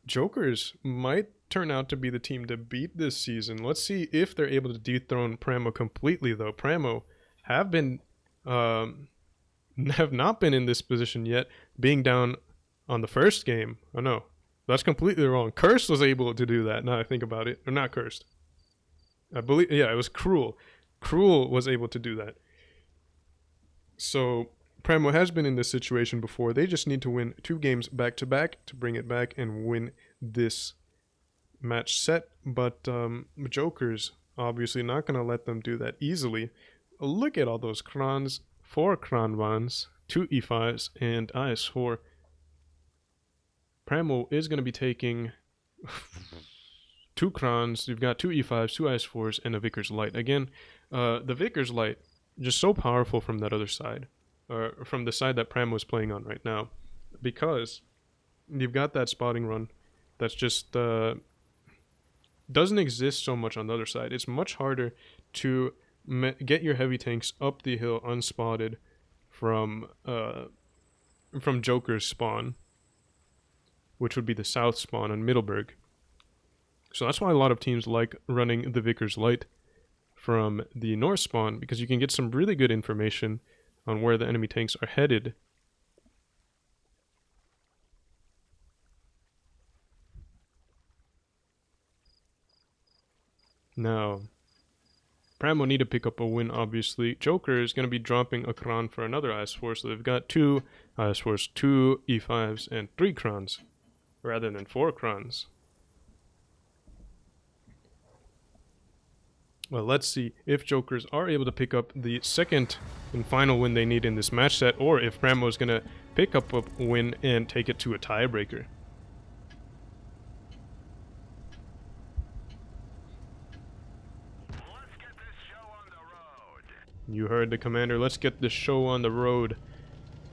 Jokers might turn out to be the team to beat this season. Let's see if they're able to dethrone Pramo completely, though. Pramo have not been in this position yet, being down on the first game. Oh no, that's completely wrong. Cursed was able to do that, now I think about it. Or not Cursed. I believe, yeah, it was Cruel. Cruel was able to do that. So Pramo has been in this situation before. They just need to win 2 games back-to-back to bring it back and win this match set. But Jokers obviously not going to let them do that easily. Look at all those crons. 4 Kranvans, 2 E5s, and IS4. Pramo is going to be taking 2 crons. You've got 2 E5s, 2 IS4s, and a Vickers Light. Again, the Vickers Light, just so powerful from that other side. From the side that Pramo is playing on right now. Because you've got that spotting run that's just doesn't exist so much on the other side. It's much harder to get your heavy tanks up the hill unspotted from Joker's spawn, which would be the south spawn on Middleburg. So that's why a lot of teams like running the Vickers Light from the north spawn, because you can get some really good information on where the enemy tanks are headed. Now, PRAMO need to pick up a win, obviously. Joker is going to be dropping a Kron for another IS-4, so they've got 2 IS-4s, 2 E5s, and 3 Krons, rather than 4 Krons. Well, let's see if Jokers are able to pick up the second and final win they need in this match set, or if PRAMO is going to pick up a win and take it to a tiebreaker. You heard the commander. Let's get this show on the road.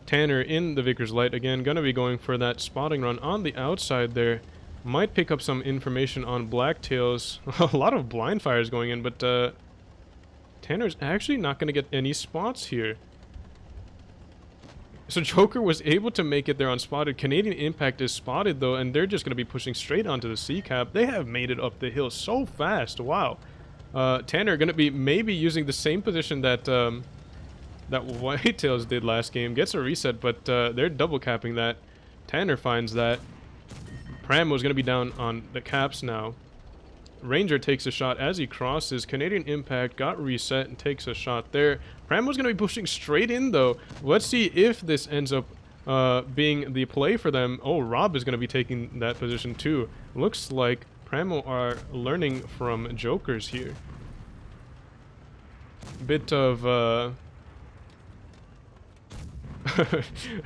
Tanner in the Vickers Light again. Gonna be going for that spotting run on the outside there. Might pick up some information on Blacktails. A lot of blind fires going in, but Tanner's actually not gonna get any spots here. So Joker was able to make it there unspotted. Canadian Impact is spotted though, and they're just gonna be pushing straight onto the C cap. They have made it up the hill so fast. Wow. Tanner gonna be maybe using the same position that that Whitetails did last game. Gets a reset, but they're double capping that. Tanner finds that. Pramo's gonna be down on the caps now. Ranger takes a shot as he crosses. Canadian Impact got reset and takes a shot there. Pramo's gonna be pushing straight in though. Let's see if this ends up being the play for them. Oh, Rob is gonna be taking that position too. Looks like Primo are learning from Jokers here. Bit of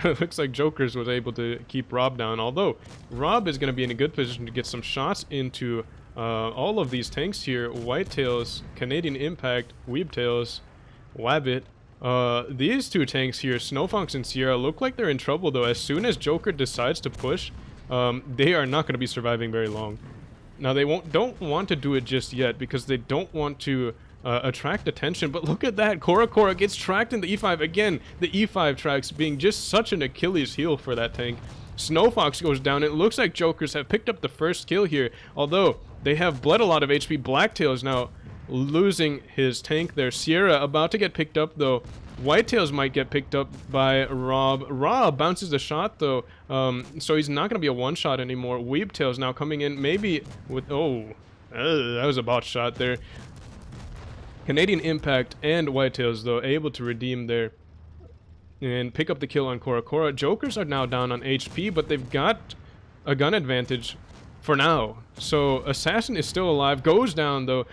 looks like Jokers was able to keep Rob down, although Rob is going to be in a good position to get some shots into all of these tanks here. Whitetails, Canadian Impact, Weebtails, Wabbit. These two tanks here, Snowfox and Sierra, look like they're in trouble though. As soon as Joker decides to push, they are not going to be surviving very long. Now they don't want to do it just yet because they don't want to attract attention, but look at that. Cora gets tracked in the E5 again. The E5 tracks being just such an Achilles heel for that tank. Snowfox goes down. It looks like Jokers have picked up the first kill here, although they have bled a lot of HP. Blacktails now losing his tank there. Sierra about to get picked up though. Whitetails might get picked up by Rob. Rob bounces the shot though, so he's not going to be a one-shot anymore. Weebtails now coming in, maybe with... Oh, that was a bot shot there. Canadian Impact and Whitetails though able to redeem there and pick up the kill on Cora. Jokers are now down on HP, but they've got a gun advantage for now. So Assassin is still alive, goes down though.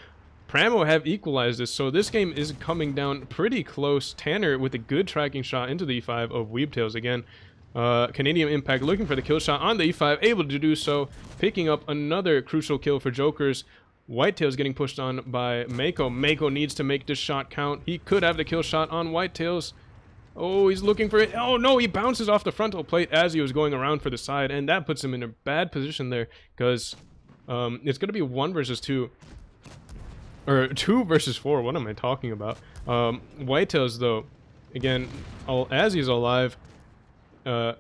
Pramo have equalized this, so this game is coming down pretty close. Tanner with a good tracking shot into the E5 of Weebtails again. Canadian Impact looking for the kill shot on the E5, able to do so, picking up another crucial kill for Jokers. Whitetails getting pushed on by Mako. Mako needs to make this shot count. He could have the kill shot on Whitetails. Oh, he's looking for it. Oh no, he bounces off the frontal plate as he was going around for the side, and that puts him in a bad position there because it's going to be 1 versus 2. Or 2 versus 4, what am I talking about? Whitetails, though, again, as he's alive,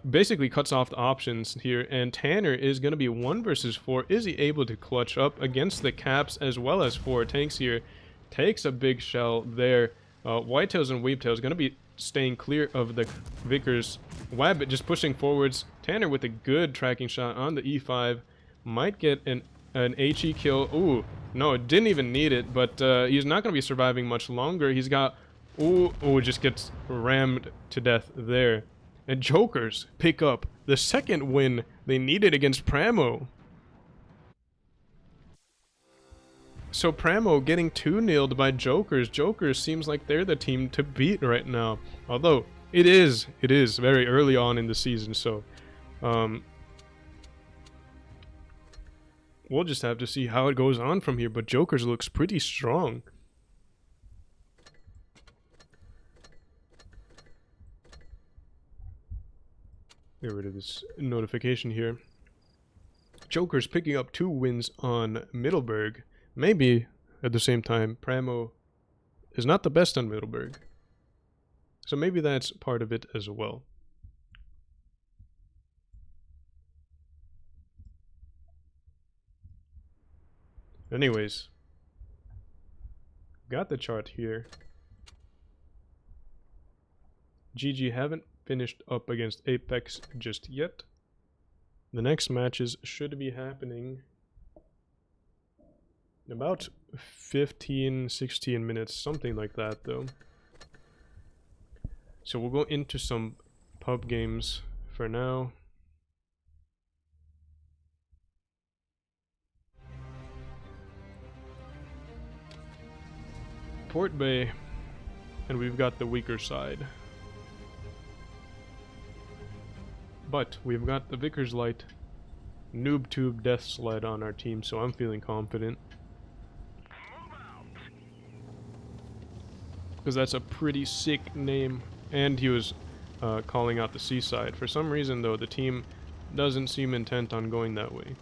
basically cuts off the options here, and Tanner is going to be 1 versus 4. Is he able to clutch up against the caps as well as 4 tanks here? Takes a big shell there. Whitetails and Weebtails going to be staying clear of the Vickers. Wabbit just pushing forwards. Tanner with a good tracking shot on the E5. Might get an HE kill. Ooh. No, it didn't even need it, but he's not going to be surviving much longer. He's got... Ooh, just gets rammed to death there. And Jokers pick up the second win they needed against Pramo. So Pramo getting 2-0'd by Jokers. Jokers seems like they're the team to beat right now. Although, it is very early on in the season, so... we'll just have to see how it goes on from here, but Jokers looks pretty strong. Get rid of this notification here. Jokers picking up 2 wins on Middleburg. Maybe, at the same time, Pramo is not the best on Middleburg. So maybe that's part of it as well. Anyways, got the chart here. GG haven't finished up against Apex just yet. The next matches should be happening in about 15, 16 minutes, something like that though. So we'll go into some pub games for now. Port Bay, and we've got the weaker side. But we've got the Vickers Light Noob Tube Death Sled on our team, so I'm feeling confident. Because that's a pretty sick name. And he was calling out the seaside. For some reason though, the team doesn't seem intent on going that way.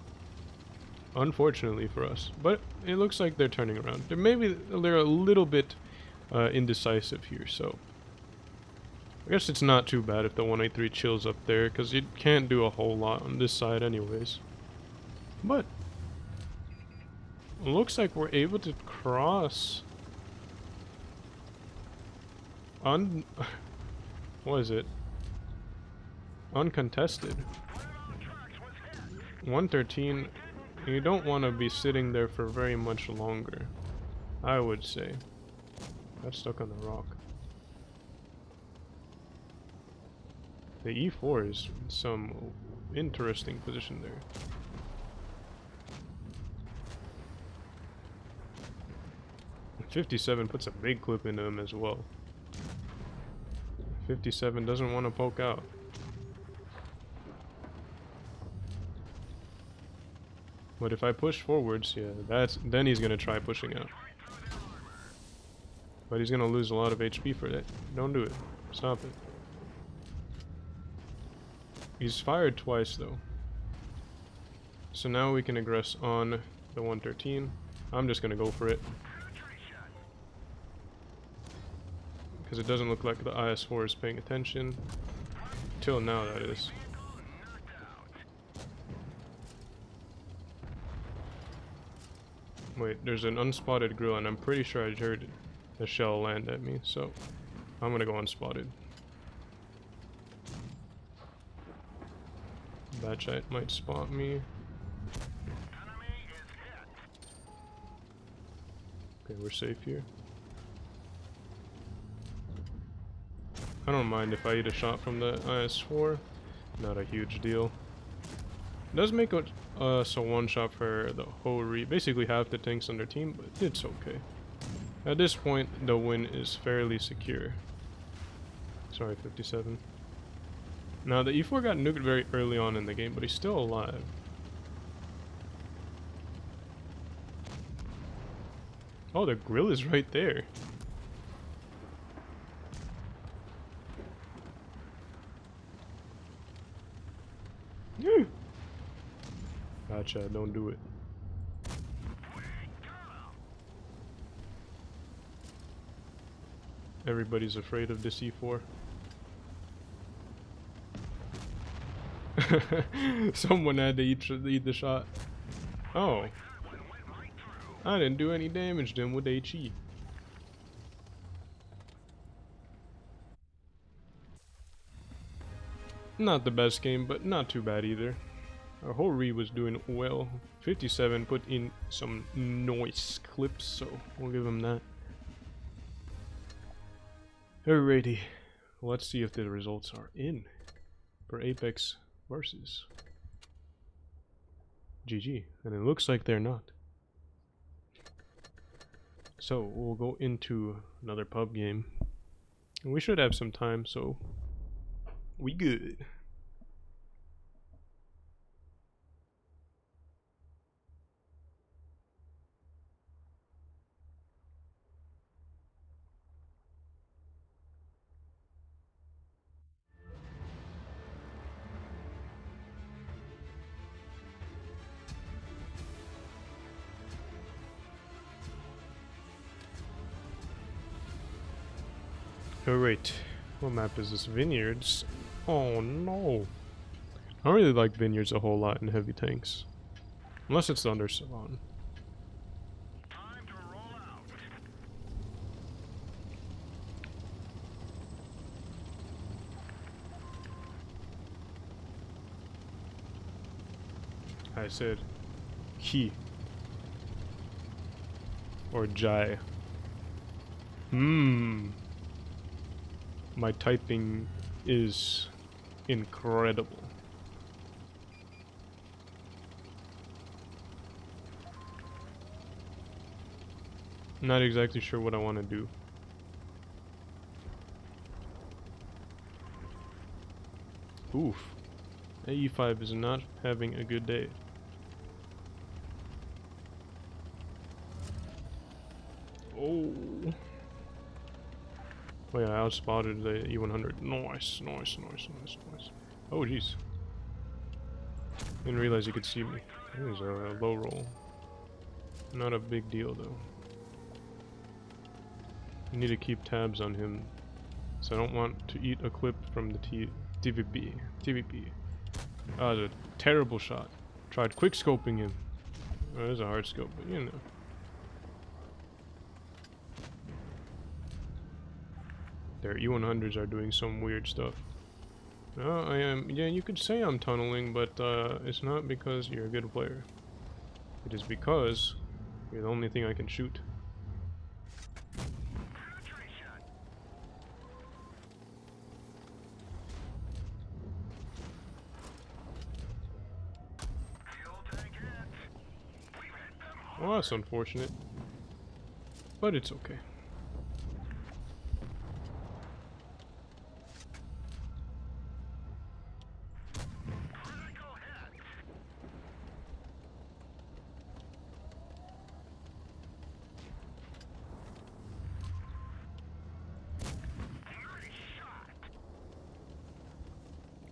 Unfortunately for us. But it looks like they're turning around. They're a little bit indecisive here, so I guess it's not too bad if the 183 chills up there, because you can't do a whole lot on this side anyways. But it looks like we're able to cross what is it? Uncontested. 113, you don't want to be sitting there for very much longer, I would say. Got stuck on the rock. The E4 is in some interesting position there. And 57 puts a big clip into him as well. 57 doesn't want to poke out. But if I push forwards, yeah, then he's gonna try pushing out. But he's gonna lose a lot of HP for that. Don't do it. Stop it. He's fired twice though. So now we can aggress on the 113. I'm just gonna go for it. Because it doesn't look like the IS-4 is paying attention. Till now, that is. Wait, there's an unspotted grill, and I'm pretty sure I heard a shell land at me, so I'm gonna go unspotted. Batchite might spot me. Okay, we're safe here. I don't mind if I eat a shot from the IS-4. Not a huge deal. It does make it so one shot for the whole basically half the tanks on their team, but it's okay. At this point, the win is fairly secure. Sorry, 57. Now, the E4 got nuked very early on in the game, but he's still alive. Oh, the grill is right there. Gotcha, don't do it. Everybody's afraid of this E4. Someone had to eat the shot. Oh. I didn't do any damage to him with HE. Not the best game, but not too bad either. Our whole re was doing well. 57 put in some noise clips, so we'll give him that. Alrighty, let's see if the results are in for Apex versus GG, and it looks like they're not. So we'll go into another pub game. And we should have some time, so we good. Alright, what map is this? Vineyards? Oh no. I don't really like Vineyards a whole lot in heavy tanks. Unless it's the Under Salon. I said Ki. Or Jai. My typing is incredible. Not exactly sure what I want to do. Oof. AE5 is not having a good day. Oh. Oh yeah, I outspotted the E100. Nice, nice, nice, nice, nice. Oh jeez. Didn't realize you could see me. It was a low roll. Not a big deal though. I need to keep tabs on him, so I don't want to eat a clip from the TVP. Ah, that was a terrible shot. Tried quick scoping him. Oh, it was a hard scope, but you know. Their E100s are doing some weird stuff. No, I am. Yeah, you could say I'm tunneling, but it's not because you're a good player. It is because you're the only thing I can shoot. Well, that's unfortunate. But it's okay.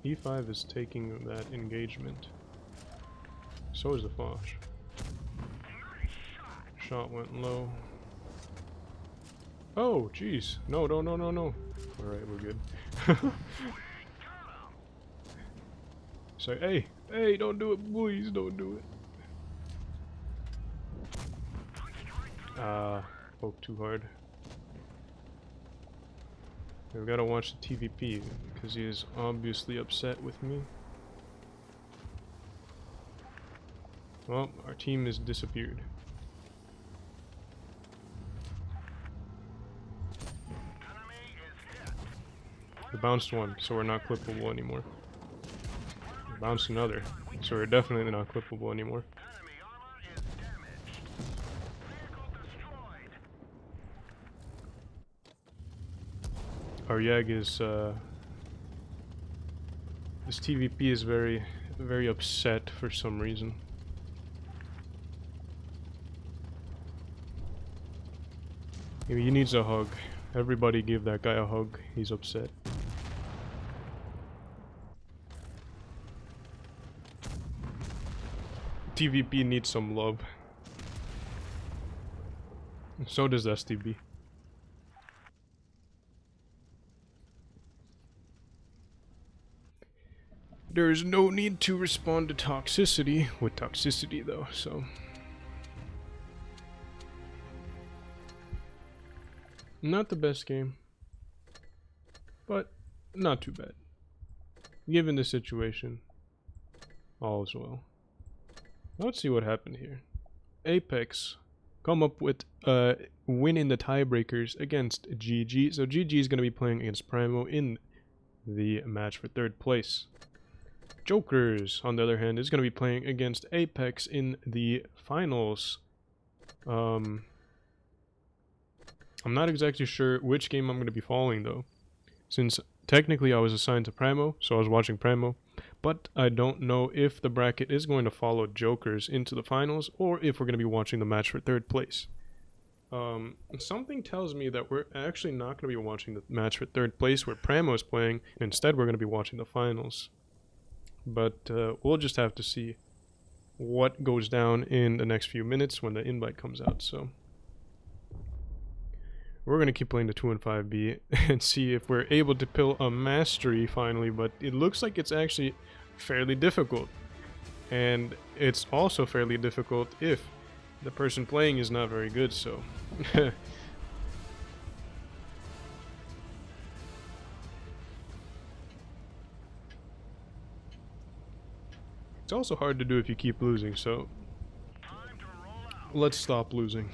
E5 is taking that engagement. So is the Foch. Shot went low. Oh, jeez. No, no, no, no, no. Alright, we're good. So, hey, hey, don't do it, please, don't do it. Spoke too hard. We've got to watch the TVP, because he is obviously upset with me. Well, our team has disappeared. We bounced one, so we're not clippable anymore. We bounced another, so we're definitely not clippable anymore. Our Yag is, this TVP is very, very upset for some reason. Maybe he needs a hug. Everybody give that guy a hug. He's upset. TVP needs some love. So does STB. There is no need to respond to toxicity with toxicity though, so. Not the best game, but not too bad. Given the situation, all is well. Let's see what happened here. Apex come up with a win in the tiebreakers against GG. So GG is going to be playing against Primo in the match for 3rd place. Jokers, on the other hand, is going to be playing against Apex in the finals. I'm not exactly sure which game I'm going to be following though, since technically I was assigned to Primo, so I was watching Primo, but I don't know if the bracket is going to follow Jokers into the finals or if we're going to be watching the match for 3rd place. Something tells me that we're actually not going to be watching the match for 3rd place where Primo is playing, and instead we're going to be watching the finals. But we'll just have to see what goes down in the next few minutes when the invite comes out. So we're going to keep playing the 2 and 5B and see if we're able to pull a mastery finally, but it looks like it's actually fairly difficult. And it's also fairly difficult if the person playing is not very good, so. It's also hard to do if you keep losing, so Time to roll out. let's stop losing.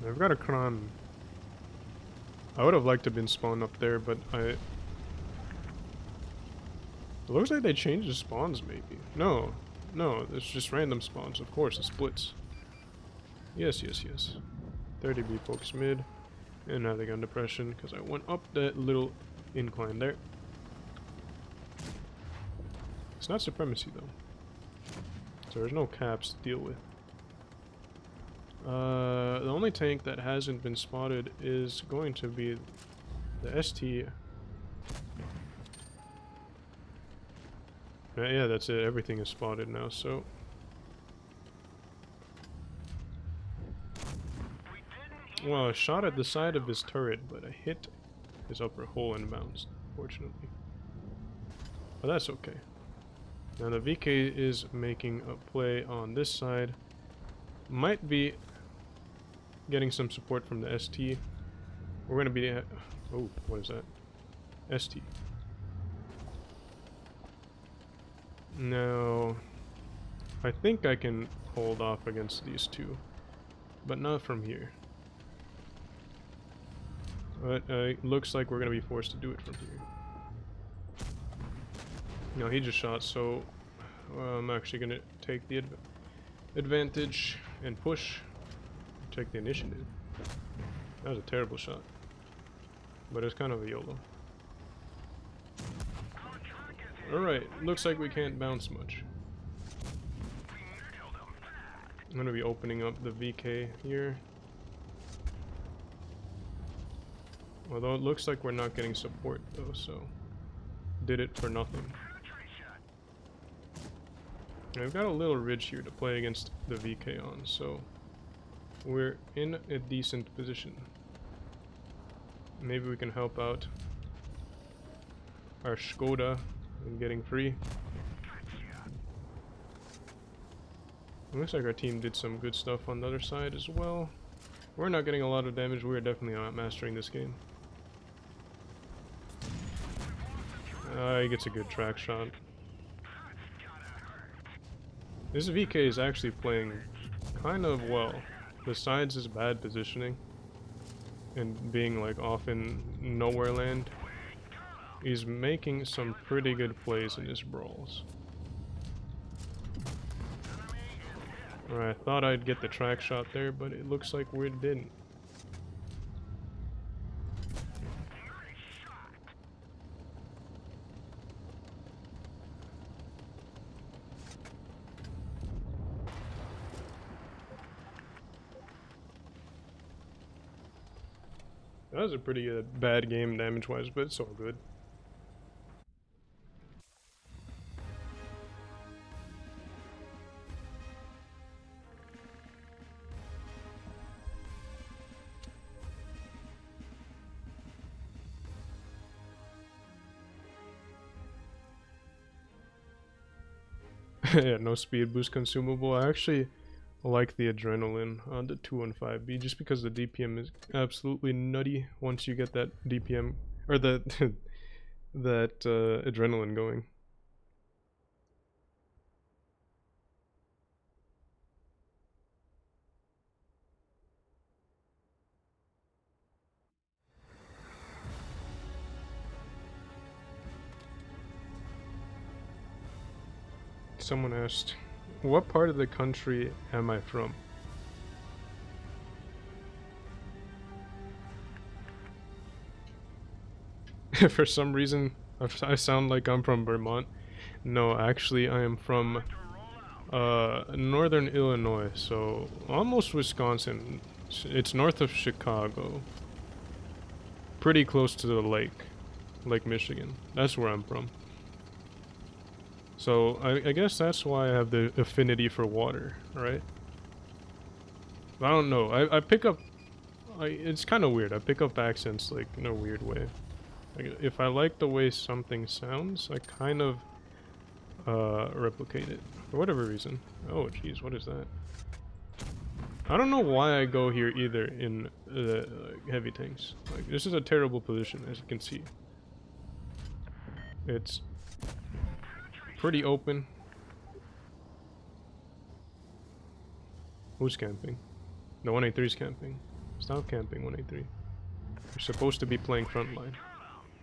I've got a Kran. I would have liked to have been spawned up there, but it looks like they changed the spawns, maybe. No, it's just random spawns, of course, it splits. Yes. 30 B pokes mid, and now they got depression, because I went up that little incline there. It's not supremacy, though. So there's no caps to deal with. The only tank that hasn't been spotted is going to be the ST. Yeah, that's it. Everything is spotted now, so... Well, I shot at the side of his turret, but I hit his upper hole and bounced, fortunately. But that's okay. Now the VK is making a play on this side. Might be getting some support from the ST. We're gonna be at... Oh, what is that? ST. Now, I think I can hold off against these two, but not from here. But it looks like we're gonna be forced to do it from here. No, he just shot, so I'm actually gonna take the advantage and push. Take the initiative. That was a terrible shot, but it's kind of a YOLO. Alright, looks like we can't bounce much. I'm gonna be opening up the VK here. Although it looks like we're not getting support though, so did it for nothing. I've got a little ridge here to play against the VK on, so we're in a decent position. Maybe we can help out our Skoda in getting free. Looks like our team did some good stuff on the other side as well. We're not getting a lot of damage. We're definitely not mastering this game. He gets a good track shot. This VK is actually playing kind of well. Besides his bad positioning and being like off in nowhere land, he's making some pretty good plays in his brawls. Alright, I thought I'd get the track shot there, but it looks like we didn't. That was a pretty bad game damage-wise, but it's all good. Yeah, no speed boost consumable. I actually like the adrenaline on the 215B just because the DPM is absolutely nutty once you get that DPM or that adrenaline going. Someone asked, what part of the country am I from? For some reason, I sound like I'm from Vermont. No, actually, I am from northern Illinois, so almost Wisconsin. It's north of Chicago. Pretty close to the Lake Michigan. That's where I'm from. So I guess that's why I have the affinity for water, right? I don't know. I pick up... it's kind of weird. I pick up accents like in a weird way. Like, if I like the way something sounds, I kind of replicate it for whatever reason. Oh jeez, what is that? I don't know why I go here either in the heavy tanks. Like, this is a terrible position, as you can see. It's pretty open. Who's camping? The 183 is camping. Stop camping, 183. You're supposed to be playing frontline.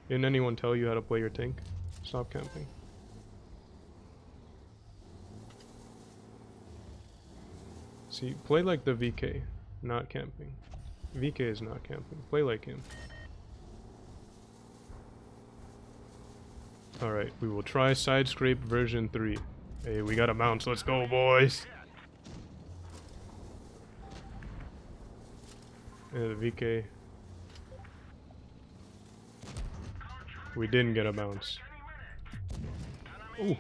Didn't anyone tell you how to play your tank? Stop camping. See, play like the VK, not camping. VK is not camping. Play like him. Alright, we will try side scrape version 3. Hey, we got a bounce. Let's go, boys! Yeah, the VK. We didn't get a bounce. Ooh.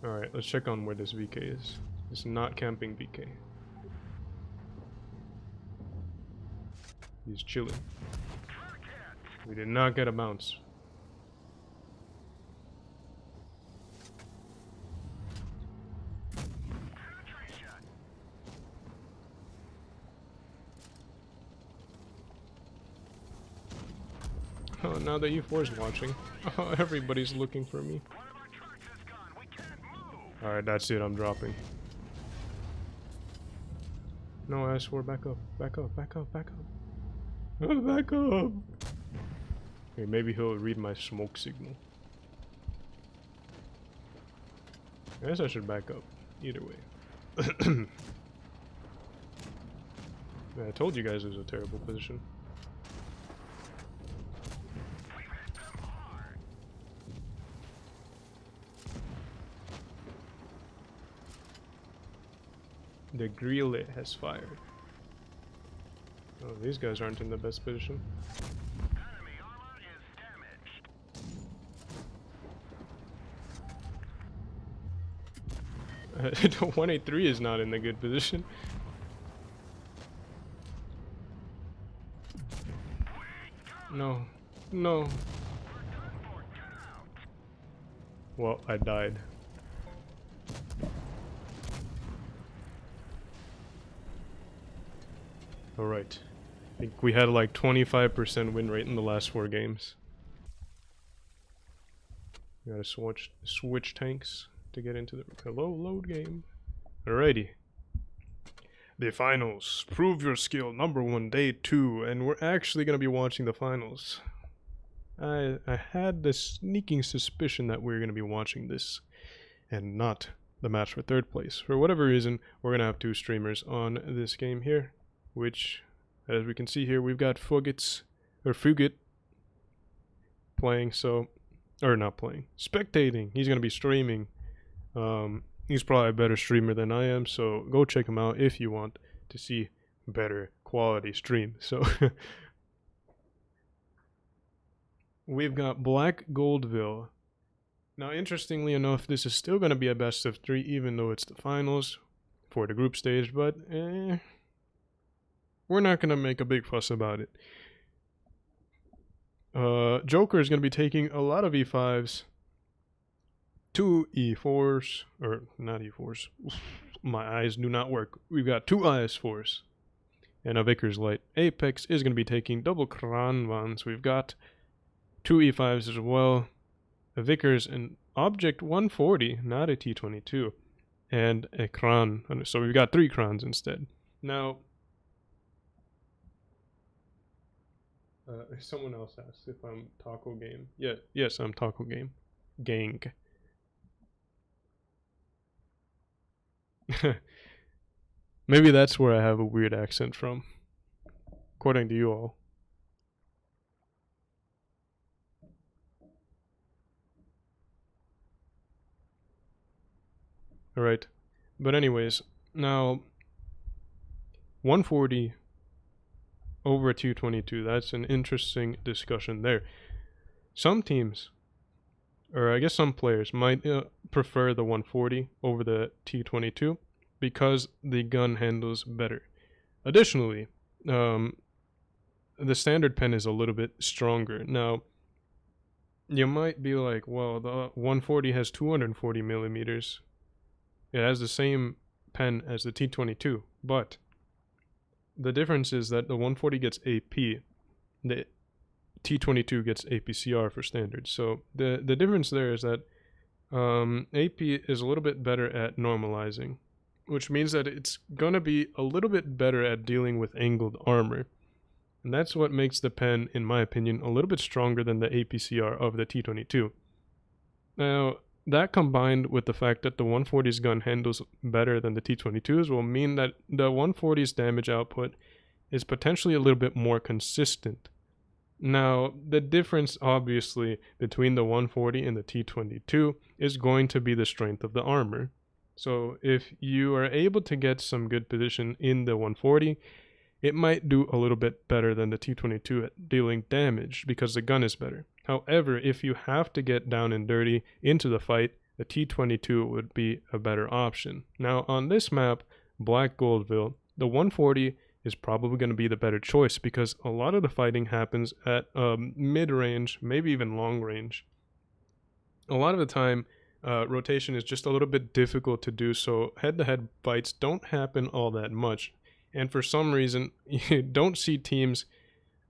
Alright, let's check on where this VK is. It's not camping VK. He's chilling. We did not get a bounce. Oh, now that E4 is watching. Oh, everybody's looking for me. Alright, that's it, I'm dropping. No, S4, back up, back up, back up, back up. Oh, back up! Okay, maybe he'll read my smoke signal. I guess I should back up, either way. Yeah, I told you guys it was a terrible position. The Grille has fired. Oh, these guys aren't in the best position. Enemy armor is damaged. The 183 is not in the good position. No. No. Well, I died. Alright. I think we had like 25% win rate in the last 4 games. We gotta switch tanks to get into the load game. Alrighty. The finals. Prove your skill. #1, day 2. And we're actually gonna be watching the finals. I had this sneaking suspicion that we were gonna be watching this and not the match for 3rd place. For whatever reason, we're gonna have 2 streamers on this game here. Which, as we can see here, we've got Fugit playing, so, or not playing, spectating. He's going to be streaming. He's probably a better streamer than I am, so go check him out if you want to see better quality stream. So, we've got Black Goldville. Now, interestingly enough, this is still going to be a best of 3, even though it's the finals for the group stage, but we're not going to make a big fuss about it. Joker is going to be taking a lot of E5s, 2 E4s, or not E4s. My eyes do not work. We've got 2 IS4s and a Vickers Light. Apex is going to be taking double Kranvans. We've got 2 E5s as well. A Vickers and Object 140, not a T22, and a Kran. So we've got 3 Krans instead. Now, someone else asked if I'm Taco Game. Yeah, yes, I'm Taco Game. Gang. Maybe that's where I have a weird accent from. According to you all. Alright. But anyways, now 140 over 222. That's an interesting discussion there. Some teams, or I guess some players, might prefer the 140 over the T22 because the gun handles better. Additionally, the standard pen is a little bit stronger. Now, you might be like, well, the 140 has 240 millimeters. It has the same pen as the T22, but the difference is that the 140 gets AP. The T22 gets APCR for standard. So the difference there is that AP is a little bit better at normalizing, which means that it's gonna be a little bit better at dealing with angled armor. And that's what makes the pen, in my opinion, a little bit stronger than the APCR of the T22. Now, that combined with the fact that the 140's gun handles better than the T22's will mean that the 140's damage output is potentially a little bit more consistent. Now, the difference, obviously, between the 140 and the T22 is going to be the strength of the armor. So if you are able to get some good position in the 140, it might do a little bit better than the T22 at dealing damage because the gun is better. However, if you have to get down and dirty into the fight, the T22 would be a better option. Now, on this map, Black Goldville, the 140 is probably going to be the better choice because a lot of the fighting happens at mid-range, maybe even long range. A lot of the time, rotation is just a little bit difficult to do, so head-to-head fights don't happen all that much. And for some reason, you don't see teams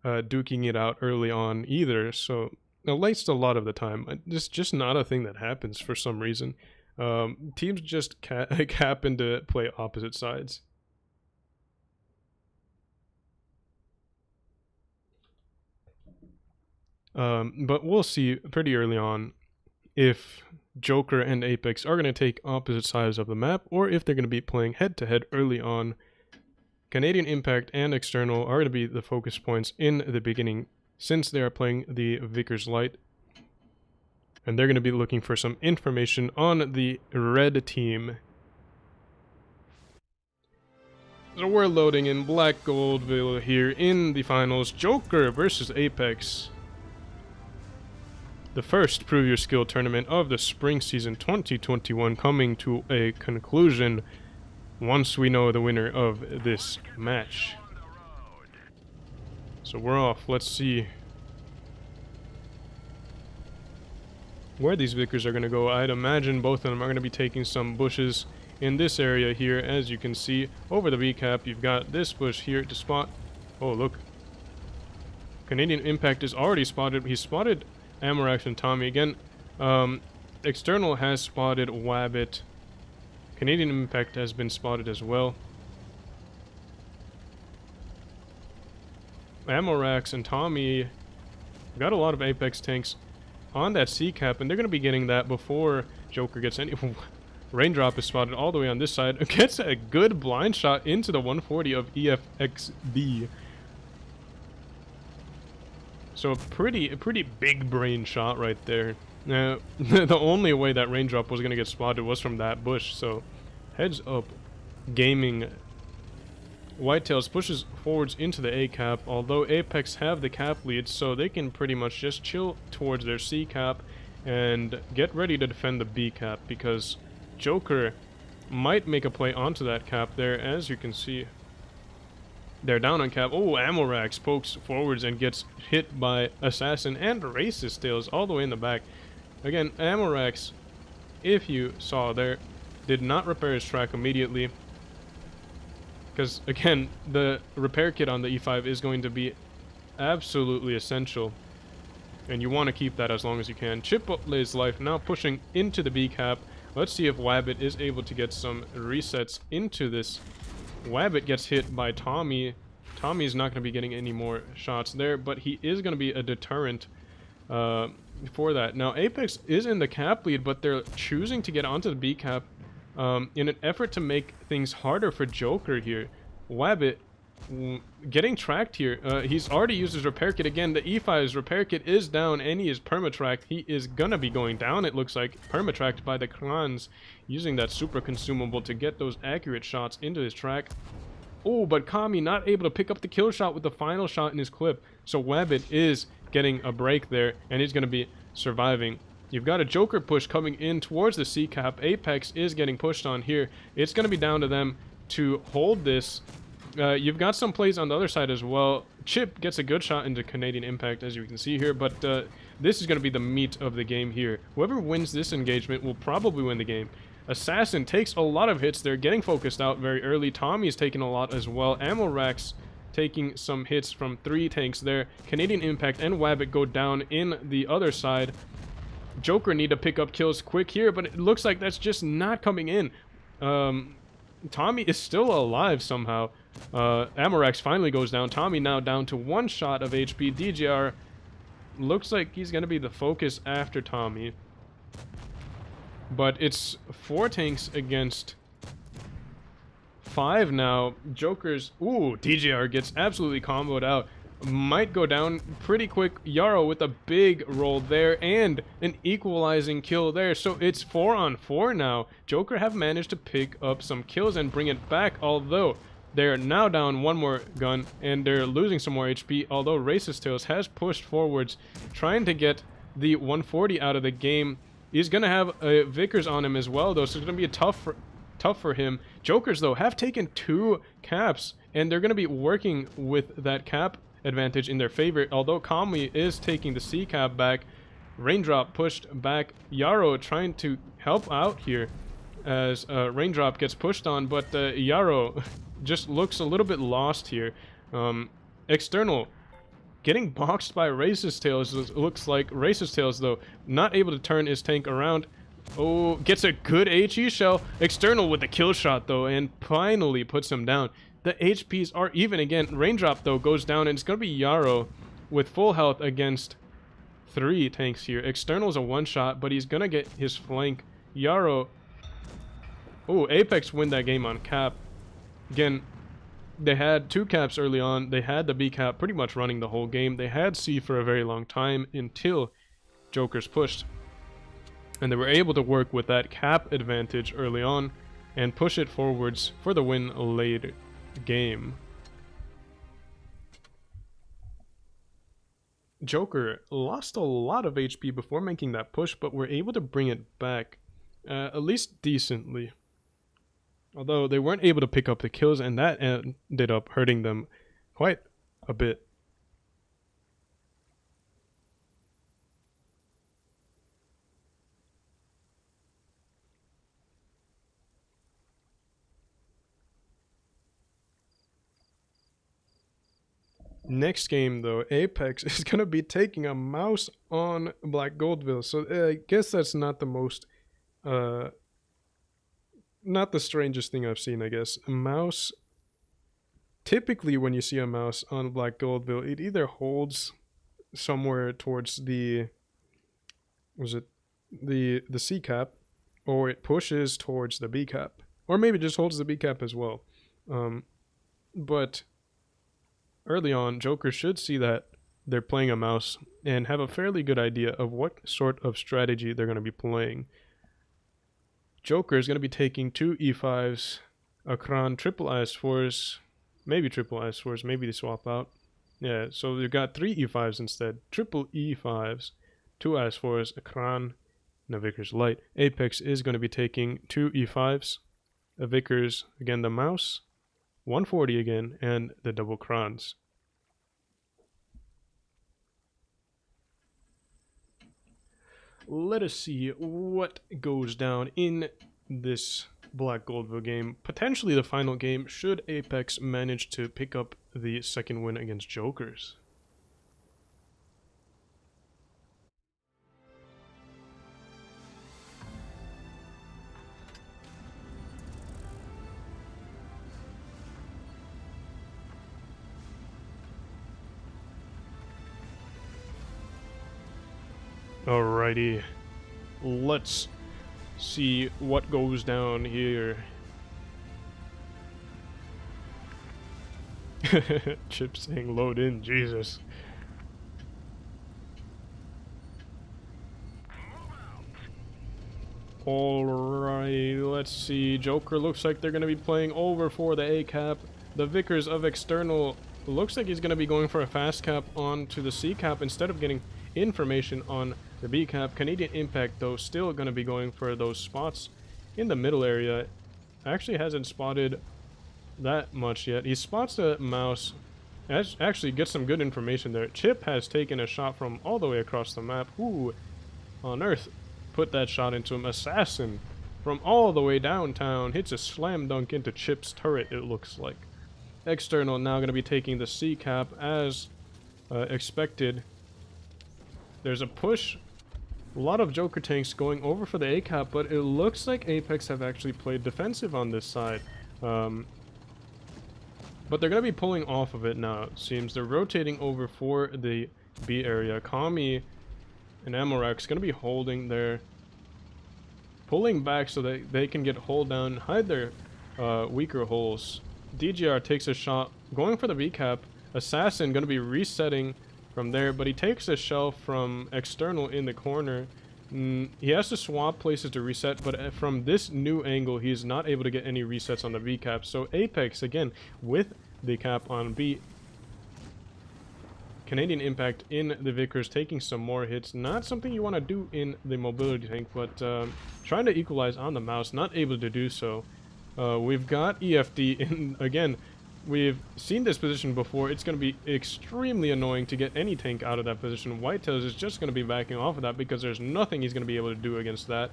duking it out early on either, so at least a lot of the time. It's just not a thing that happens for some reason. Teams just happen to play opposite sides. But we'll see pretty early on if Joker and Apex are going to take opposite sides of the map or if they're going to be playing head-to-head early on. Canadian Impact and External are going to be the focus points in the beginning since they are playing the Vickers Light. And they're going to be looking for some information on the red team. So we're loading in Black Goldville here in the finals. Joker versus Apex. The first Prove Your Skill tournament of the spring season 2021 coming to a conclusion once we know the winner of this match. So we're off. Let's see where these Vickers are going to go. I'd imagine both of them are going to be taking some bushes in this area here. As you can see over the V-cap, you've got this bush here to spot. Oh, look. Canadian Impact is already spotted. He spotted Amorax and Tommy again. External has spotted Wabbit. Canadian Impact has been spotted as well. Amorax and Tommy got a lot of Apex tanks on that C-cap, and they're going to be getting that before Joker gets any... Raindrop is spotted all the way on this side. Gets a good blind shot into the 140 of EFXB. So a pretty big brain shot right there. Now, the only way that Raindrop was going to get spotted was from that bush, so heads up. Gaming. Whitetails pushes forwards into the A-cap, although Apex have the cap lead, so they can pretty much just chill towards their C-cap and get ready to defend the B-cap, because Joker might make a play onto that cap there. As you can see, they're down on cap. Oh, Amorax pokes forwards and gets hit by Assassin and Racist Tails all the way in the back. Again, Amorax, if you saw there, did not repair his track immediately. Because, again, the repair kit on the E5 is going to be absolutely essential. And you want to keep that as long as you can. Chipotle's life now pushing into the B cap. Let's see if Wabbit is able to get some resets into this. Wabbit gets hit by Tommy. Tommy's not going to be getting any more shots there, but he is going to be a deterrent for that. Now, Apex is in the cap lead, but they're choosing to get onto the B cap in an effort to make things harder for Joker here. Wabbit getting tracked here. He's already used his repair kit again. The E5's repair kit is down, and he is permatracked. He is gonna be going down, it looks like. Permatracked by the clans, using that super consumable to get those accurate shots into his track. Oh, but Kami not able to pick up the kill shot with the final shot in his clip. So Wabbit is getting a break there, and he's gonna be surviving. You've got a Joker push coming in towards the C-cap. Apex is getting pushed on here. It's gonna be down to them to hold this. You've got some plays on the other side as well. Chip gets a good shot into Canadian Impact, as you can see here, but this is going to be the meat of the game here. Whoever wins this engagement will probably win the game. Assassin takes a lot of hits. They're getting focused out very early. Tommy's taking a lot as well. Amorax taking some hits from 3 tanks there. Canadian Impact and Wabbit go down in the other side. Joker need to pick up kills quick here, but it looks like that's just not coming in. Tommy is still alive somehow. Amorax finally goes down. Tommy now down to 1 shot of HP. DJR looks like he's going to be the focus after Tommy. But it's 4 tanks against 5 now. Joker's... Ooh, DJR gets absolutely comboed out. Might go down pretty quick. Yarrow with a big roll there and an equalizing kill there. So it's 4 on 4 now. Joker have managed to pick up some kills and bring it back, although they're now down 1 more gun and they're losing some more HP, although Racist Tales has pushed forwards, trying to get the 140 out of the game. He's going to have a Vickers on him as well, though, so it's going to be tough for him. Jokers, though, have taken 2 caps, and they're going to be working with that cap advantage in their favor, although Kami is taking the C cap back. Raindrop pushed back. Yarrow trying to help out here as Raindrop gets pushed on, but Yarrow just looks a little bit lost here. External getting boxed by Racist Tales. Looks like Racist Tales, though, not able to turn his tank around. Oh, gets a good HE shell. External with the kill shot, though, and finally puts him down. The HPs are even again. Raindrop, though, goes down, and it's going to be Yarrow with full health against 3 tanks here. External's a 1-shot, but he's going to get his flank. Yarrow... Oh, Apex win that game on cap. Again, they had 2 caps early on. They had the B cap pretty much running the whole game. They had C for a very long time until Jokers pushed. And they were able to work with that cap advantage early on and push it forwards for the win later game. Joker lost a lot of HP before making that push, but were able to bring it back at least decently. Although they weren't able to pick up the kills, and that ended up hurting them quite a bit. Next game, though, Apex is going to be taking a mouse on Black Goldville. So I guess that's not the most... not the strangest thing I've seen, I guess. A mouse... Typically, when you see a mouse on Black Goldville, it either holds somewhere towards the... Was it? The C cap, or it pushes towards the B cap. Or maybe just holds the B cap as well. But... early on, Joker should see that they're playing a mouse and have a fairly good idea of what sort of strategy they're going to be playing. Joker is going to be taking 2 E5s, a Kran, triple IS4s, maybe triple IS4s, maybe they swap out. Yeah, so you've got 3 E5s instead, triple E5s, 2 IS4s, a Kran, and a Vickers Light. Apex is going to be taking 2 E5s, a Vickers, again the mouse, 140 again, and the double Krans. Let us see what goes down in this Black Goldville game. Potentially the final game, should Apex manage to pick up the second win against Jokers. Alrighty, let's see what goes down here. Chip saying load in, Jesus. Alright, let's see. Joker looks like they're going to be playing over for the A cap. The Vickers of External looks like he's going to be going for a fast cap onto the C cap instead of getting information on the B cap. Canadian Impact, though, still going to be going for those spots in the middle area. Actually hasn't spotted that much yet. He spots the mouse. Actually gets some good information there. Chip has taken a shot from all the way across the map. Who on earth put that shot into him? Assassin from all the way downtown hits a slam dunk into Chip's turret, it looks like. External now going to be taking the C cap as expected. There's a push. A lot of Joker tanks going over for the A cap, but it looks like Apex have actually played defensive on this side. But they're going to be pulling off of it now, it seems. They're rotating over for the B area. Kami and Amorak's going to be holding there. Pulling back so that they can get hold down, hide their weaker holes. DGR takes a shot, going for the B cap. Assassin going to be resetting from there, but he takes a shell from external in the corner. He has to swap places to reset, but from this new angle, he's not able to get any resets on the B cap. So Apex, again, with the cap on B. Canadian Impact in the Vickers, taking some more hits. Not something you want to do in the mobility tank, but trying to equalize on the mouse, not able to do so. We've got EFD in, again, we've seen this position before. It's going to be extremely annoying to get any tank out of that position. Whitetails is just going to be backing off of that because there's nothing he's going to be able to do against that.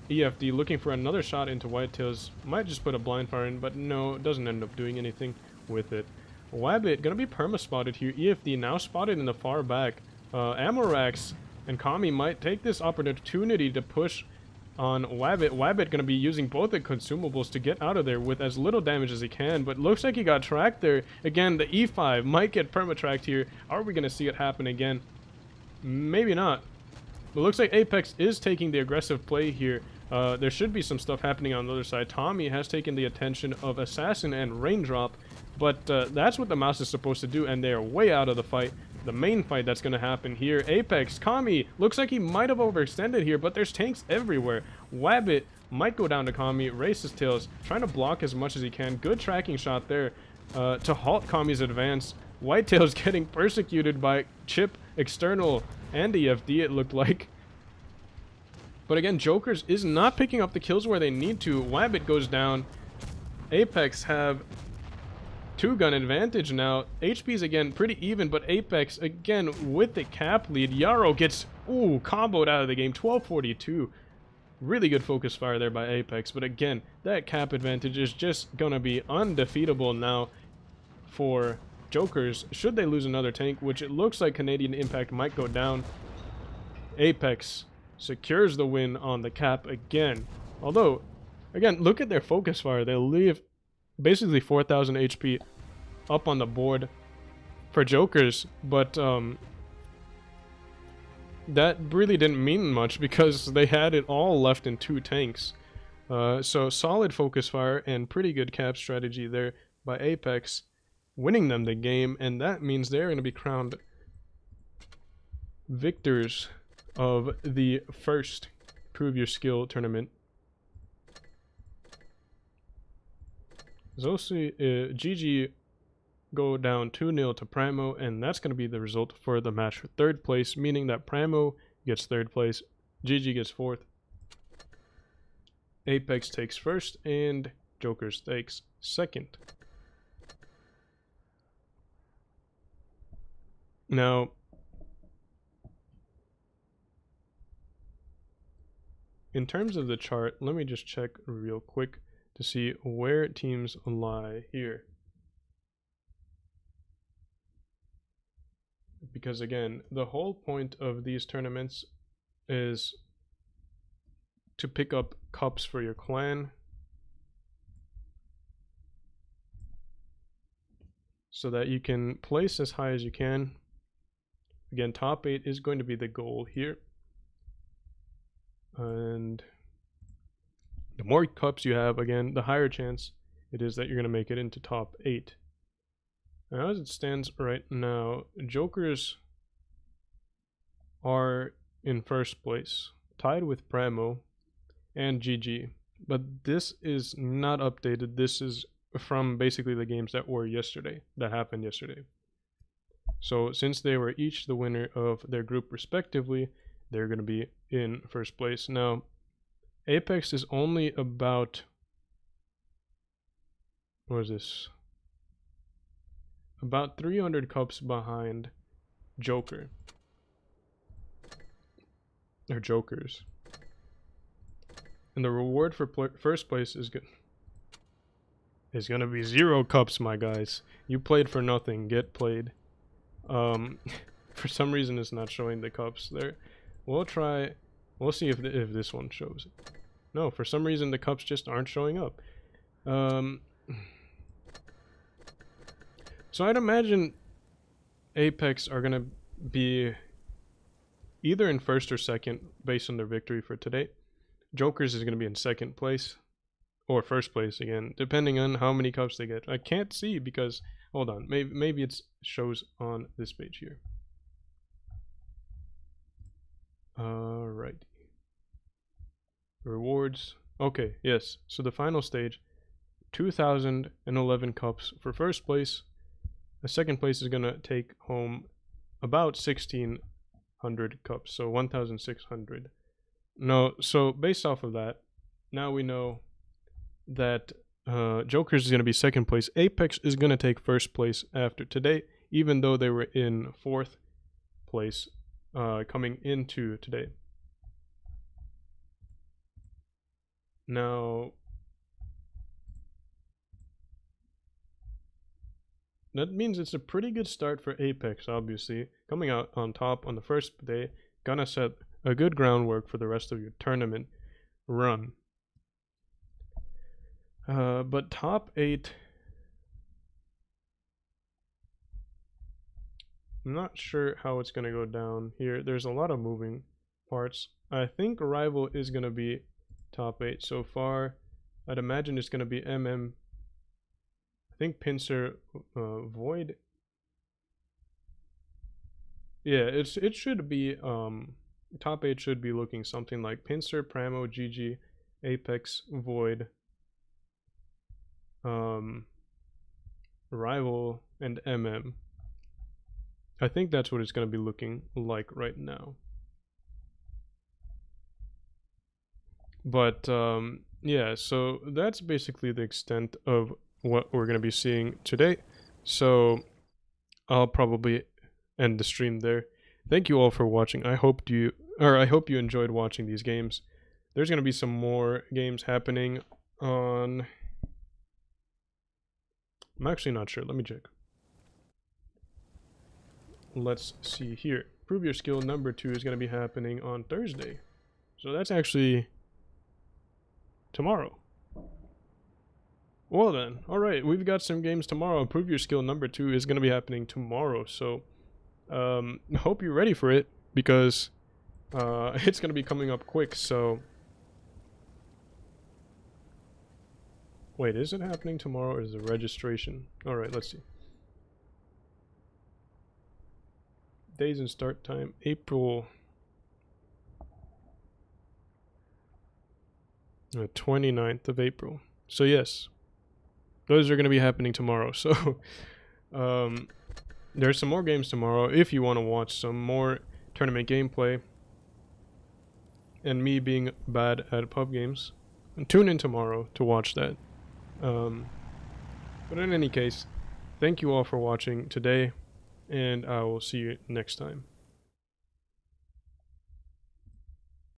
EFD looking for another shot into Whitetails. Might just put a blind fire in, but no, it doesn't end up doing anything with it. Wabbit gonna be perma-spotted here. EFD now spotted in the far back. Amorax and Kami might take this opportunity to push on Wabbit. Wabbit gonna be using both the consumables to get out of there with as little damage as he can, but looks like he got tracked there. Again, the E5 might get perma-tracked here. Are we gonna see it happen again? Maybe not. It looks like Apex is taking the aggressive play here. There should be some stuff happening on the other side. Tommy has taken the attention of Assassin and Raindrop, but that's what the mouse is supposed to do, and they're way out of the fight. The main fight that's going to happen here. Apex, Kami, looks like he might have overextended here, but there's tanks everywhere. Wabbit might go down to Kami. Races Tails, trying to block as much as he can. Good tracking shot there to halt Kami's advance. Whitetail's getting persecuted by Chip, External, and EFD, it looked like. But again, Jokers is not picking up the kills where they need to. Wabbit goes down. Apex have two-gun advantage now. HP's again pretty even, but Apex again with the cap lead. Yarrow gets, comboed out of the game. 1242. Really good focus fire there by Apex, but again, that cap advantage is just gonna be undefeatable now for Jokers. Should they lose another tank, which it looks like Canadian Impact might go down. Apex secures the win on the cap again. Although, again, look at their focus fire. They leave basically 4,000 HP up on the board for Jokers, but that really didn't mean much because they had it all left in 2 tanks. So solid focus fire and pretty good cap strategy there by Apex, winning them the game, and that means they're going to be crowned victors of the first Prove Your Skill tournament. Zosi, GG go down 2-0 to Primo, and that's going to be the result for the match for 3rd place, meaning that Primo gets 3rd place, GG gets 4th, Apex takes 1st, and Jokers takes 2nd. Now, in terms of the chart, let me just check real quick to see where teams lie here. Because again, the whole point of these tournaments is to pick up cups for your clan, so that you can place as high as you can. Again, top 8 is going to be the goal here. And the more cups you have, again, the higher chance it is that you're going to make it into top 8. Now, as it stands right now, Jokers are in 1st place, tied with Pramo and GG. But this is not updated. This is from basically the games that were yesterday, that happened yesterday. So since they were each the winner of their group respectively, they're going to be in 1st place. Now, Apex is only about, what is this? About 300 cups behind Joker. Or Jokers. And the reward for 1st place is good. is gonna be 0 cups, my guys. You played for nothing. Get played. For some reason it's not showing the cups there. We'll try. We'll see if this one shows it. No, for some reason the cups just aren't showing up. So I'd imagine Apex are gonna be either in first or second based on their victory for today. Jokers is gonna be in second place or first place again, depending on how many cups they get. I can't see because hold on, maybe it shows on this page here. Alright. Rewards. Okay, yes. So the final stage, 2,011 cups for first place. The second place is gonna take home about 1,600 cups, so 1,600. No, so based off of that, now we know that Jokers is gonna be second place. Apex is gonna take first place after today, even though they were in fourth place coming into today. Now, that means it's a pretty good start for Apex, obviously. Coming out on top on the first day, gonna set a good groundwork for the rest of your tournament run. But top 8, I'm not sure how it's gonna go down here. There's a lot of moving parts. I think Rival is gonna be top 8 so far. I'd imagine it's gonna be MM. I think Pincer, Void. Yeah, it should be top 8 should be looking something like Pincer, Pramo, GG, Apex, Void, Rival, and MM. I think that's what it's going to be looking like right now. But yeah, so that's basically the extent of what we're going to be seeing today. So I'll probably end the stream there. Thank you all for watching. I hope you enjoyed watching these games. There's going to be some more games happening on... I'm actually not sure. Let me check. Let's see here. Prove Your Skill number 2 is going to be happening on Thursday. So that's actually tomorrow. Well then, alright, we've got some games tomorrow. Prove Your Skill number 2 is going to be happening tomorrow. So hope you're ready for it, because it's going to be coming up quick. So wait, is it happening tomorrow or is it registration? Alright, let's see. Days and start time, April 29th of April. So yes, those are going to be happening tomorrow. So there's some more games tomorrow if you want to watch some more tournament gameplay and me being bad at pub games. And tune in tomorrow to watch that. But in any case, thank you all for watching today, and I will see you next time.